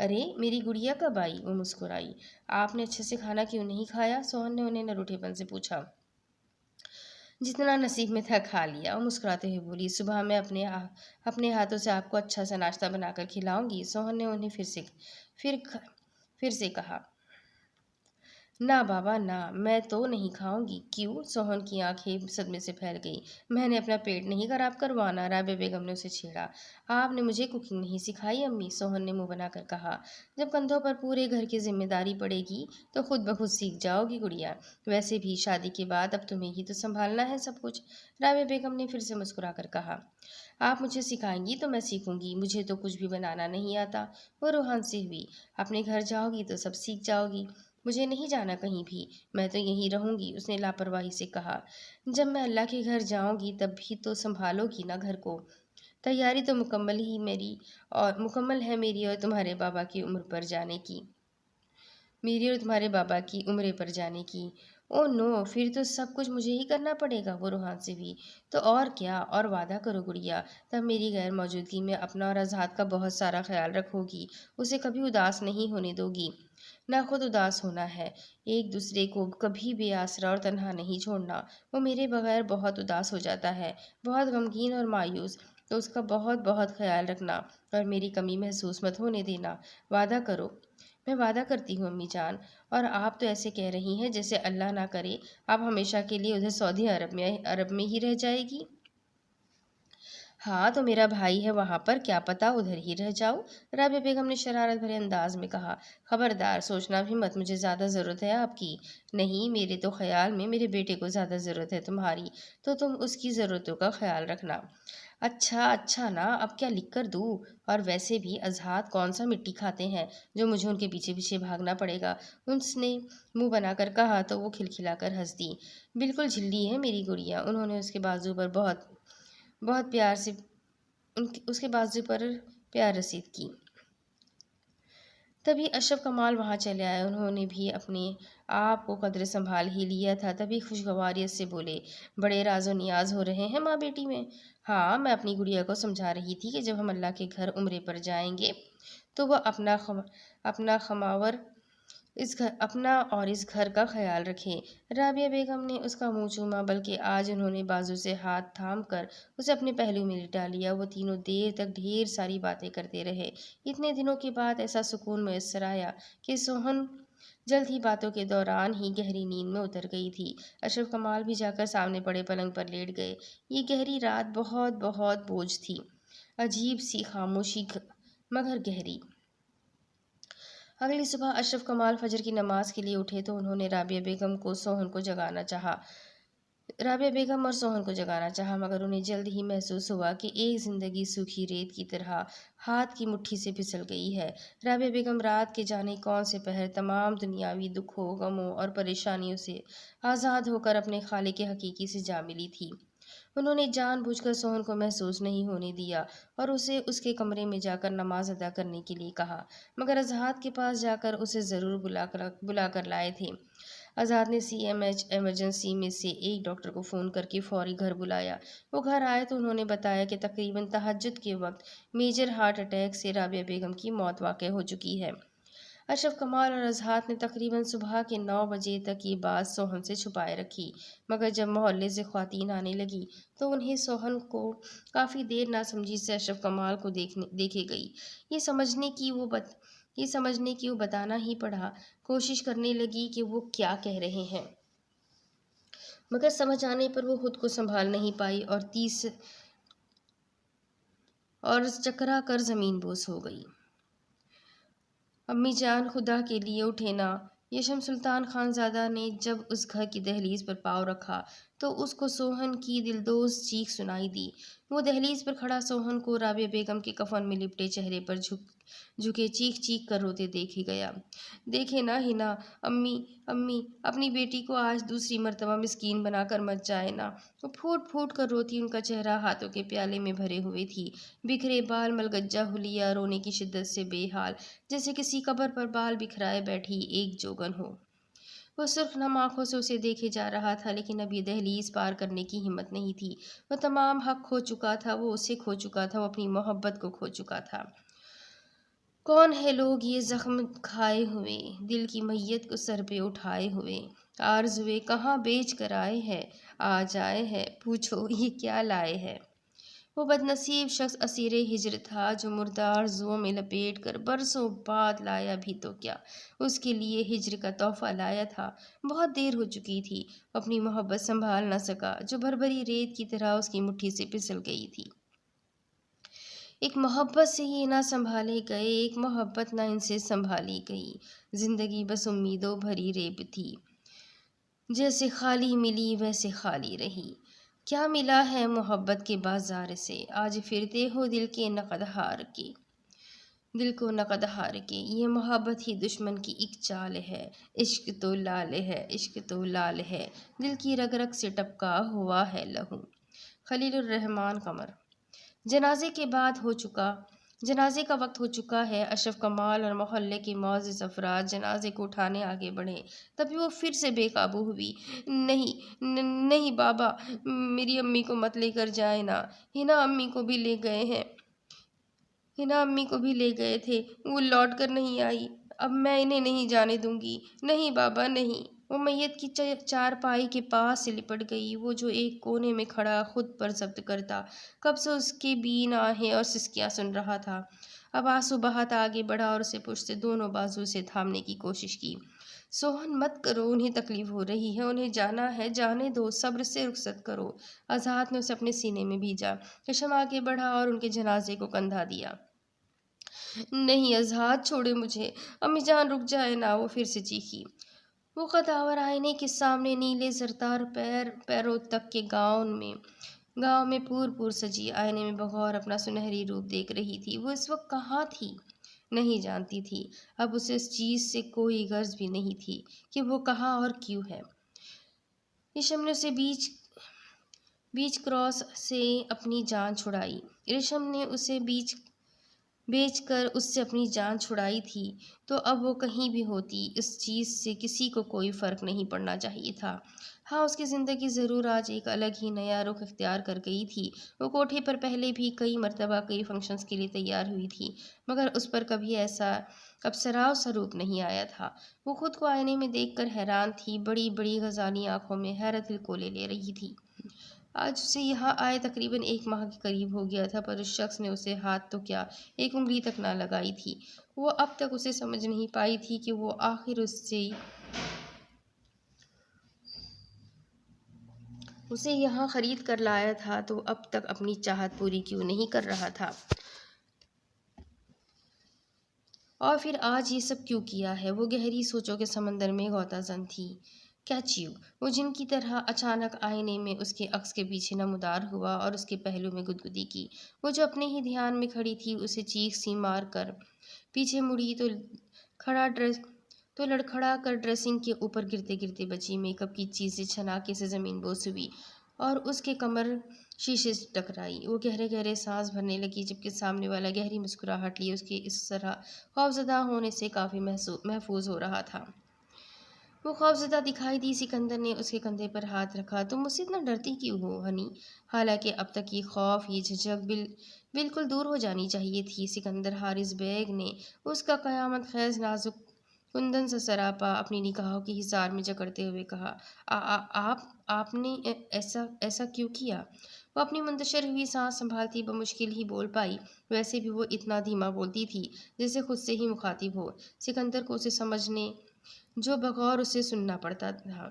ارے میری گڑیا کب آئی؟ وہ مسکرائی۔ آپ نے اچھے سے کھانا کیوں نہیں کھایا؟ سوہن نے انہیں نروٹھے پن سے پوچھا۔ جتنا نصیب میں تھا کھا لیا، وہ مسکراتے ہوئے بولی۔ صبح میں اپنے ہاتھوں سے آپ کو اچھا سا ناشتہ بنا کر کھلاؤں گی۔ سوہن نے انہیں پھر سے کہا۔ نہ بابا نہ، میں تو نہیں کھاؤں گی۔ کیوں؟ سوہن کی آنکھیں صدمے سے پھیل گئی۔ میں نے اپنا پیٹ نہیں خراب کروانا، رابعہ بیگم نے اسے چھیڑا۔ آپ نے مجھے کوکنگ نہیں سکھائی امی، سوہن نے منہ بنا کر کہا۔ جب کندھوں پر پورے گھر کی ذمہ داری پڑے گی تو خود بخود سیکھ جاؤ گی گڑیا۔ ویسے بھی شادی کے بعد اب تمہیں ہی تو سنبھالنا ہے سب کچھ، رابعہ بیگم نے پھر سے مسکرا کر کہا۔ آپ مجھے سکھائیں گی تو میں سیکھوں گی، مجھے تو کچھ بھی بنانا نہیں آتا، وہ روحان سی ہوئی۔ اپنے گھر جاؤ گی تو سب سیکھ جاؤ گی۔ مجھے نہیں جانا کہیں بھی، میں تو یہیں رہوں گی، اس نے لاپرواہی سے کہا۔ جب میں اللہ کے گھر جاؤں گی تب بھی تو سنبھالو گی نا گھر کو۔ تیاری تو مکمل ہے میری اور تمہارے بابا کی عمر پر جانے کی۔ عمرے پر جانے کی۔ او نو، پھر تو سب کچھ مجھے ہی کرنا پڑے گا، وہ روحان سے ہوئی۔ تو اور کیا، اور وعدہ کرو گڑیا، تب میری غیر موجودگی میں اپنا اور آزاد کا بہت سارا خیال رکھو گی، اسے کبھی اداس نہیں ہونے دو گی۔ نہ خود اداس ہونا ہے، ایک دوسرے کو کبھی بے آسرا اور تنہا نہیں چھوڑنا۔ وہ میرے بغیر بہت اداس ہو جاتا ہے، بہت غمگین اور مایوس، تو اس کا بہت بہت خیال رکھنا اور میری کمی محسوس مت ہونے دینا۔ وعدہ کرو۔ میں وعدہ کرتی ہوں امی جان۔ اور آپ تو ایسے کہہ رہی ہیں جیسے اللہ نہ کرے آپ ہمیشہ کے لیے ادھر سعودی عرب میں ہی رہ جائے گی۔ ہاں تو میرا بھائی ہے وہاں پر، کیا پتا ادھر ہی رہ جاؤ، رابعہ بیگم نے شرارت بھرے انداز میں کہا۔ خبردار، سوچنا بھی مت، مجھے زیادہ ضرورت ہے آپ کی۔ نہیں، میرے تو خیال میں میرے بیٹے کو زیادہ ضرورت ہے تمہاری، تو تم اس کی ضرورتوں کا خیال رکھنا۔ اچھا نا، اب کیا لکھ کر دوں؟ اور ویسے بھی ازہاد کون سا مٹی کھاتے ہیں جو مجھے ان کے پیچھے پیچھے بھاگنا پڑے گا، اس نے منہ بنا کر کہا تو وہ کھلکھلا کر ہنس دی۔ بالکل جھلی ہے میری گڑیا، انہوں نے اس کے بازو پر بہت پیار سے اس کے بازو پر پیار رسید کی۔ تبھی اشرف کمال وہاں چلے آئے، انہوں نے بھی اپنے آپ کو قدرے سنبھال ہی لیا تھا، تبھی خوشگواریت سے بولے۔ بڑے راز و نیاز ہو رہے ہیں ماں بیٹی میں؟ ہاں، میں اپنی گڑیا کو سمجھا رہی تھی کہ جب ہم اللہ کے گھر عمرے پر جائیں گے تو وہ اپنا اور اس گھر کا خیال رکھے۔ رابعہ بیگم نے اس کا منہ چوما، بلکہ آج انہوں نے بازو سے ہاتھ تھام کر اسے اپنے پہلو میں لٹا لیا۔ وہ تینوں دیر تک ڈھیر ساری باتیں کرتے رہے۔ اتنے دنوں کے بعد ایسا سکون میسر آیا کہ سوہن جلد ہی باتوں کے دوران ہی گہری نیند میں اتر گئی تھی۔ اشرف کمال بھی جا کر سامنے پڑے پلنگ پر لیٹ گئے۔ یہ گہری رات بہت بہت بوجھ تھی، عجیب سی خاموشی مگر گہری۔ اگلی صبح اشرف کمال فجر کی نماز کے لیے اٹھے تو انہوں نے رابعہ بیگم اور سوہن کو جگانا چاہا، مگر انہیں جلد ہی محسوس ہوا کہ ایک زندگی سوکھی ریت کی طرح ہاتھ کی مٹھی سے پھسل گئی ہے۔ رابعہ بیگم رات کے جانے کون سے پہر تمام دنیاوی دکھوں، غموں اور پریشانیوں سے آزاد ہو کر اپنے خالق حقیقی سے جا ملی تھی۔ انہوں نے جان بوجھ کر سوہن کو محسوس نہیں ہونے دیا اور اسے اس کے کمرے میں جا کر نماز ادا کرنے کے لیے کہا، مگر ازہاد کے پاس جا کر اسے ضرور بلا کر لائے تھے۔ ازہاد نے سی ایم ایچ ایمرجنسی میں سے ایک ڈاکٹر کو فون کر کے فوری گھر بلایا۔ وہ گھر آئے تو انہوں نے بتایا کہ تقریباً تہجد کے وقت میجر ہارٹ اٹیک سے رابعہ بیگم کی موت واقع ہو چکی ہے۔ اشرف کمال اور ازہاد نے تقریباً صبح کے 9 بجے تک یہ بات سوہن سے چھپائے رکھی، مگر جب محلے سے خواتین آنے لگی تو انہیں سوہن کو کافی دیر ناسمجھی سے اشرف کمال کو دیکھے گئی۔ یہ سمجھنے کی وہ بتانا ہی پڑا، کوشش کرنے لگی کہ وہ کیا کہہ رہے ہیں، مگر سمجھ آنے پر وہ خود کو سنبھال نہیں پائی اور چکرا کر زمین بوس ہو گئی۔ امی جان، خدا کے لیے اٹھے نا، یشم سلطان خانزادہ نے جب اس گھر کی دہلیز پر پاؤں رکھا تو اس کو سوہن کی دلدوز چیخ سنائی دی۔ وہ دہلیز پر کھڑا سوہن کو رابعہ بیگم کے کفن میں لپٹے چہرے پر جھکے چیخ چیخ کر روتے دیکھے گیا۔ دیکھے نا ہنا، امی اپنی بیٹی کو آج دوسری مرتبہ مسکین بنا کر مت جائے نا۔ وہ پھوٹ پھوٹ کر روتی، ان کا چہرہ ہاتھوں کے پیالے میں بھرے ہوئے تھی، بکھرے بال، ملگجہ حلیہ، رونے کی شدت سے بے حال، جیسے کسی قبر پر بال بکھرائے بیٹھی ایک جوگن ہو۔ وہ سرخ نم آنکھوں سے اسے دیکھے جا رہا تھا، لیکن اب یہ دہلیز پار کرنے کی ہمت نہیں تھی۔ وہ تمام حق کھو چکا تھا، وہ اسے کھو چکا تھا، وہ اپنی محبت کو کھو چکا تھا۔ کون ہے لوگ یہ زخم کھائے ہوئے، دل کی میت کو سر پہ اٹھائے ہوئے، آرزوئے کہاں بیچ کر آئے ہیں، آج آئے ہیں پوچھو یہ کیا لائے ہیں۔ وہ بد نصیب شخص اسیر ہجر تھا جو مردار آرزوؤں میں لپیٹ کر برسوں بعد لایا بھی تو کیا، اس کے لیے ہجر کا تحفہ لایا تھا۔ بہت دیر ہو چکی تھی، اپنی محبت سنبھال نہ سکا جو بھربھری ریت کی طرح اس کی مٹھی سے پھسل گئی تھی۔ ایک محبت سے یہ نہ سنبھالے گئے، ایک محبت نہ ان سے سنبھالی گئی، زندگی بس امیدوں بھری ریب تھی، جیسے خالی ملی ویسے خالی رہی۔ کیا ملا ہے محبت کے بازار سے، آج پھرتے ہو دل کے نقد ہار کے، دل کو نقد ہار کے۔ یہ محبت ہی دشمن کی ایک چال ہے، عشق تو لال ہے، عشق تو لال ہے، دل کی رگ رگ سے ٹپکا ہوا ہے لہو۔ خلیل الرحمن قمر۔ جنازے کا وقت ہو چکا ہے، اشرف کمال اور محلے کے معزز افراد جنازے کو اٹھانے آگے بڑھے، تبھی وہ پھر سے بے قابو ہوئی۔ نہیں بابا، میری امی کو مت لے کر جائیں نا، ہنا امی کو بھی لے گئے ہیں، ہنا امی کو بھی لے گئے تھے، وہ لوٹ کر نہیں آئی، اب میں انہیں نہیں جانے دوں گی، نہیں بابا نہیں۔ وہ میت کی چارپائی کے پاس سے لپٹ گئی، وہ جو ایک کونے میں کھڑا خود پر ضبط کرتا کب سے اس کے بین آہیں اور سسکیاں سن رہا تھا، اب آنسو بہاتا آگے بڑھا اور اسے پشت سے دونوں بازو سے تھامنے کی کوشش کی۔ سوہن مت کرو، انہیں تکلیف ہو رہی ہے، انہیں جانا ہے، جانے دو، صبر سے رخصت کرو۔ آزاد نے اسے اپنے سینے میں بھیجا، کشم آگے بڑھا اور ان کے جنازے کو کندھا دیا۔ نہیں آزاد، چھوڑے مجھے، امی جان رک جائے نا، وہ پھر سے چیخی۔ وہ قداور آئینے کے سامنے نیلے زرتار پیروں تک کے گاؤن میں پور سجی آئینے میں بغور اپنا سنہری روپ دیکھ رہی تھی۔ وہ اس وقت کہاں تھی نہیں جانتی تھی، اب اسے اس چیز سے کوئی غرض بھی نہیں تھی کہ وہ کہاں اور کیوں ہے۔ ریشم نے اسے بیچ کراس سے اپنی جان چھڑائی، ریشم نے اسے بیچ کر اس سے اپنی جان چھڑائی تھی، تو اب وہ کہیں بھی ہوتی، اس چیز سے کسی کو کوئی فرق نہیں پڑنا چاہیے تھا۔ ہاں، اس کی زندگی ضرور آج ایک الگ ہی نیا رخ اختیار کر گئی تھی۔ وہ کوٹھے پر پہلے بھی کئی مرتبہ کئی فنکشنز کے لیے تیار ہوئی تھی، مگر اس پر کبھی ایسا ابسراؤ سا روپ نہیں آیا تھا۔ وہ خود کو آئینے میں دیکھ کر حیران تھی، بڑی بڑی غزالی آنکھوں میں حیرت الکولے لے رہی تھی۔ آج اسے یہاں آئے تقریباً 1 ماہ کے قریب ہو گیا تھا، پر اس شخص نے اسے ہاتھ تو کیا 1 انگلی تک نہ لگائی تھی۔ وہ اب تک اسے سمجھ نہیں پائی تھی کہ وہ آخر اسے یہاں خرید کر لایا تھا تو اب تک اپنی چاہت پوری کیوں نہیں کر رہا تھا، اور پھر آج یہ سب کیوں کیا ہے۔ وہ گہری سوچوں کے سمندر میں غوطہ زن تھی۔ کیچیو، وہ جن کی طرح اچانک آئینے میں اس کے عکس کے پیچھے نمودار ہوا اور اس کے پہلو میں گدگدی کی۔ وہ جو اپنے ہی دھیان میں کھڑی تھی، اسے چیخ سی مار کر پیچھے مڑی تو لڑکھڑا کر ڈریسنگ کے اوپر گرتے گرتے بچی، میک اپ کی چیزیں چھناکے سے زمین بوس ہوئی اور اس کے کمر شیشے سے ٹکرائی۔ وہ گہرے گہرے سانس بھرنے لگی، جبکہ سامنے والا گہری مسکراہٹ لیے اس کے اس طرح خوفزدہ ہونے سے کافی محفوظ ہو رہا تھا۔ وہ خوفزدہ دکھائی دی۔ سکندر نے اس کے کندھے پر ہاتھ رکھا۔ تم مجھ سے اتنا ڈرتی کیوں ہو ہنی؟ حالانکہ اب تک یہ خوف، یہ جھجک بالکل دور ہو جانی چاہیے تھی۔ سکندر حارث بیگ نے اس کا قیامت خیز نازک کندن سا سراپا اپنی نگاہوں کی حصار میں جکڑتے ہوئے کہا، آپ نے ایسا کیوں کیا؟ وہ اپنی منتشر ہوئی سانس سنبھالتی بمشکل ہی بول پائی، ویسے بھی وہ اتنا دھیما بولتی تھی جیسے خود سے ہی مخاطب ہو۔ سکندر کو اسے سمجھنے جو بغور اسے سننا پڑتا تھا۔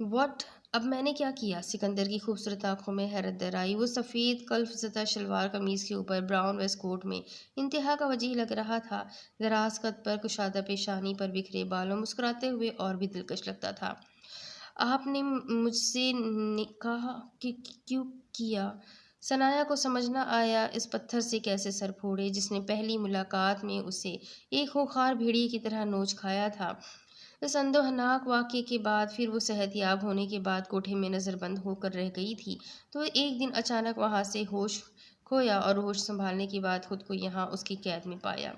واٹ؟ اب میں نے کیا کیا؟ سکندر کی خوبصورت آنکھوں میں حیرت در آئی۔ وہ سفید کلف زدہ شلوار قمیض کے اوپر براؤن ویسٹ کوٹ میں انتہا کا وجیح لگ رہا تھا۔ دراز قد پر، کشادہ پیشانی پر بکھرے بالوں مسکراتے ہوئے اور بھی دلکش لگتا تھا۔ آپ نے مجھ سے نکاح کیوں کیا؟ ثنایا کو سمجھ نہ آیا اس پتھر سے کیسے سر پھوڑے جس نے پہلی ملاقات میں اسے ایک خونخوار بھیڑیے کی طرح نوچ کھایا تھا۔ اس اندوہناک واقعے کے بعد پھر وہ صحت یاب ہونے کے بعد کوٹھے میں نظر بند ہو کر رہ گئی تھی، تو ایک دن اچانک وہاں سے ہوش کھویا اور ہوش سنبھالنے کے بعد خود کو یہاں اس کی قید میں پایا۔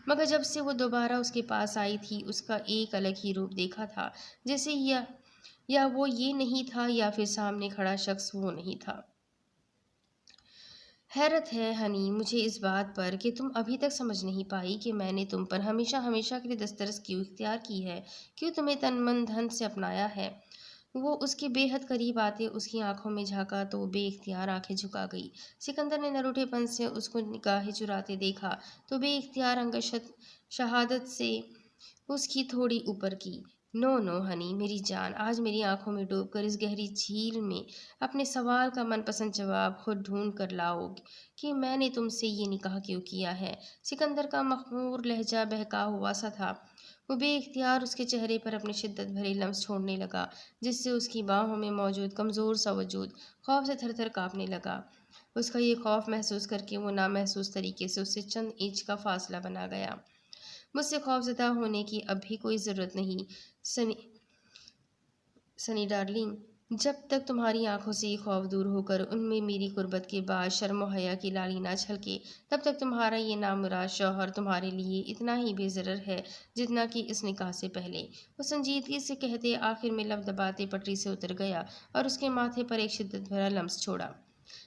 مگر جب سے وہ دوبارہ اس کے پاس آئی تھی، اس کا ایک الگ ہی روپ دیکھا تھا، جیسے یا وہ یہ نہیں تھا یا پھر سامنے کھڑا شخص وہ نہیں تھا۔ حیرت ہے ہنی مجھے اس بات پر کہ تم ابھی تک سمجھ نہیں پائی کہ میں نے تم پر ہمیشہ ہمیشہ کے لیے دسترس کیوں اختیار کی ہے، کیوں تمہیں تن من دھن سے اپنایا ہے۔ وہ اس کے بے حد قریب آتے اس کی آنکھوں میں جھانکا تو وہ بے اختیار آنکھیں جھکا گئی۔ سکندر نے نروٹے پن سے اس کو نگاہیں چراتے دیکھا تو بے اختیار انگشت شہادت سے اس کی تھوڑی اوپر کی۔ نو نو ہنی میری جان، آج میری آنکھوں میں ڈوب کر اس گہری جھیل میں اپنے سوال کا من پسند جواب خود ڈھونڈ کر لاؤ کہ میں نے تم سے یہ نکاح کیوں کیا ہے۔ سکندر کا مخمور لہجہ بہکا ہوا سا تھا۔ وہ بے اختیار اس کے چہرے پر اپنے شدت بھرے لمس چھوڑنے لگا جس سے اس کی باہوں میں موجود کمزور سا وجود خوف سے تھر تھر کانپنے لگا۔ اس کا یہ خوف محسوس کر کے وہ نامحسوس طریقے سے اس سے چند انچ کا فاصلہ بنا گیا۔ مجھ سے خوف زدہ ہونے کی اب بھی کوئی ضرورت نہیں سنی ڈارلنگ، جب تک تمہاری آنکھوں سے یہ خوف دور ہو کر ان میں میری قربت کے بعد شرم و حیا کی لالی نہ چھلکے تب تک تمہارا یہ نامراد شوہر تمہارے لیے اتنا ہی بے ضرر ہے جتنا کہ اس نکاح سے پہلے۔ وہ سنجیدگی سے کہتے آخر میں لب دباتے پٹری سے اتر گیا اور اس کے ماتھے پر ایک شدت بھرا لمس چھوڑا۔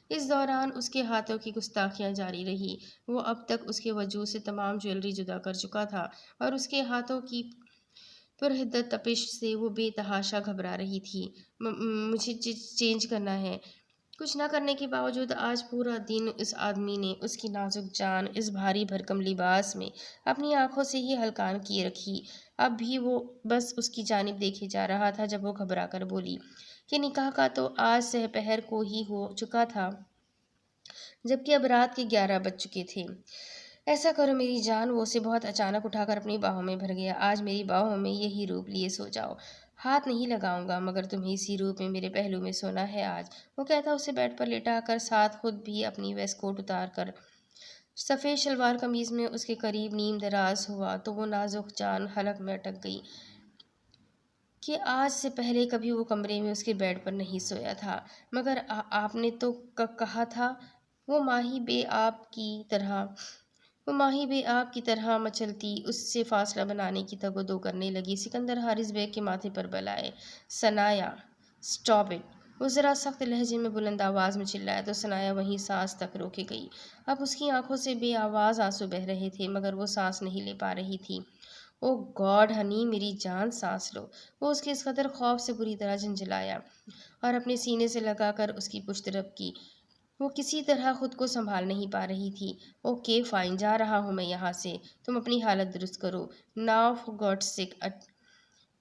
اس دوران اس کے ہاتھوں کی گستاخیاں جاری رہی۔ وہ اب تک اس کے وجود سے تمام جویلری جدا کر چکا تھا اور اس کے ہاتھوں کی پرحدت تپش سے وہ بے تحاشا گھبرا رہی تھی۔ مجھے چینج کرنا ہے۔ کچھ نہ کرنے کے باوجود آج پورا دن اس آدمی نے اس کی نازک جان اس بھاری بھرکم لباس میں اپنی آنکھوں سے ہی ہلکان کیے رکھی۔ اب بھی وہ بس اس کی جانب دیکھے جا رہا تھا جب وہ گھبرا کر بولی کہ نکاح کا تو آج سحپہر کو ہی ہو چکا تھا جبکہ اب رات کے 11 بج چکے تھے۔ ایسا کرو میری جان، وہ اسے بہت اچانک اٹھا کر اپنی باہوں میں بھر گیا۔ آج میری باہوں میں یہی روپ لیے سو جاؤ۔ ہاتھ نہیں لگاؤں گا مگر تمہیں اسی روپ میں میرے پہلو میں سونا ہے آج، وہ کہتا اسے بیڈ پر لٹا کر ساتھ خود بھی اپنی ویسٹ کوٹ اتار کر سفید شلوار قمیض میں اس کے قریب نیم دراز ہوا تو وہ نازک جان حلق میں اٹک گئی کہ آج سے پہلے کبھی وہ کمرے میں اس کے بیڈ پر نہیں سویا تھا۔ مگر آپ نے تو کہا تھا۔ وہ ماہی بے آب کی طرح مچلتی اس سے فاصلہ بنانے کی تگ و دو کرنے لگی۔ سکندر حارث بیگ کے ماتھے پر بل آئے۔ ثنایا اسٹاپ اٹ، وہ ذرا سخت لہجے میں بلند آواز میں چلایا تو ثنایا وہیں سانس تک روکے گئی۔ اب اس کی آنکھوں سے بے آواز آنسو بہہ رہے تھے مگر وہ سانس نہیں لے پا رہی تھی۔ او گاڈ ہنی میری جان سانس لو، وہ اس کے اس قدر خوف سے بری طرح جھنجھلایا اور اپنے سینے سے لگا کر اس کی پشت رب کی۔ وہ کسی طرح خود کو سنبھال نہیں پا رہی تھی۔ اوکے فائن، جا رہا ہوں میں یہاں سے، تم اپنی حالت درست کرو۔ Now for God sake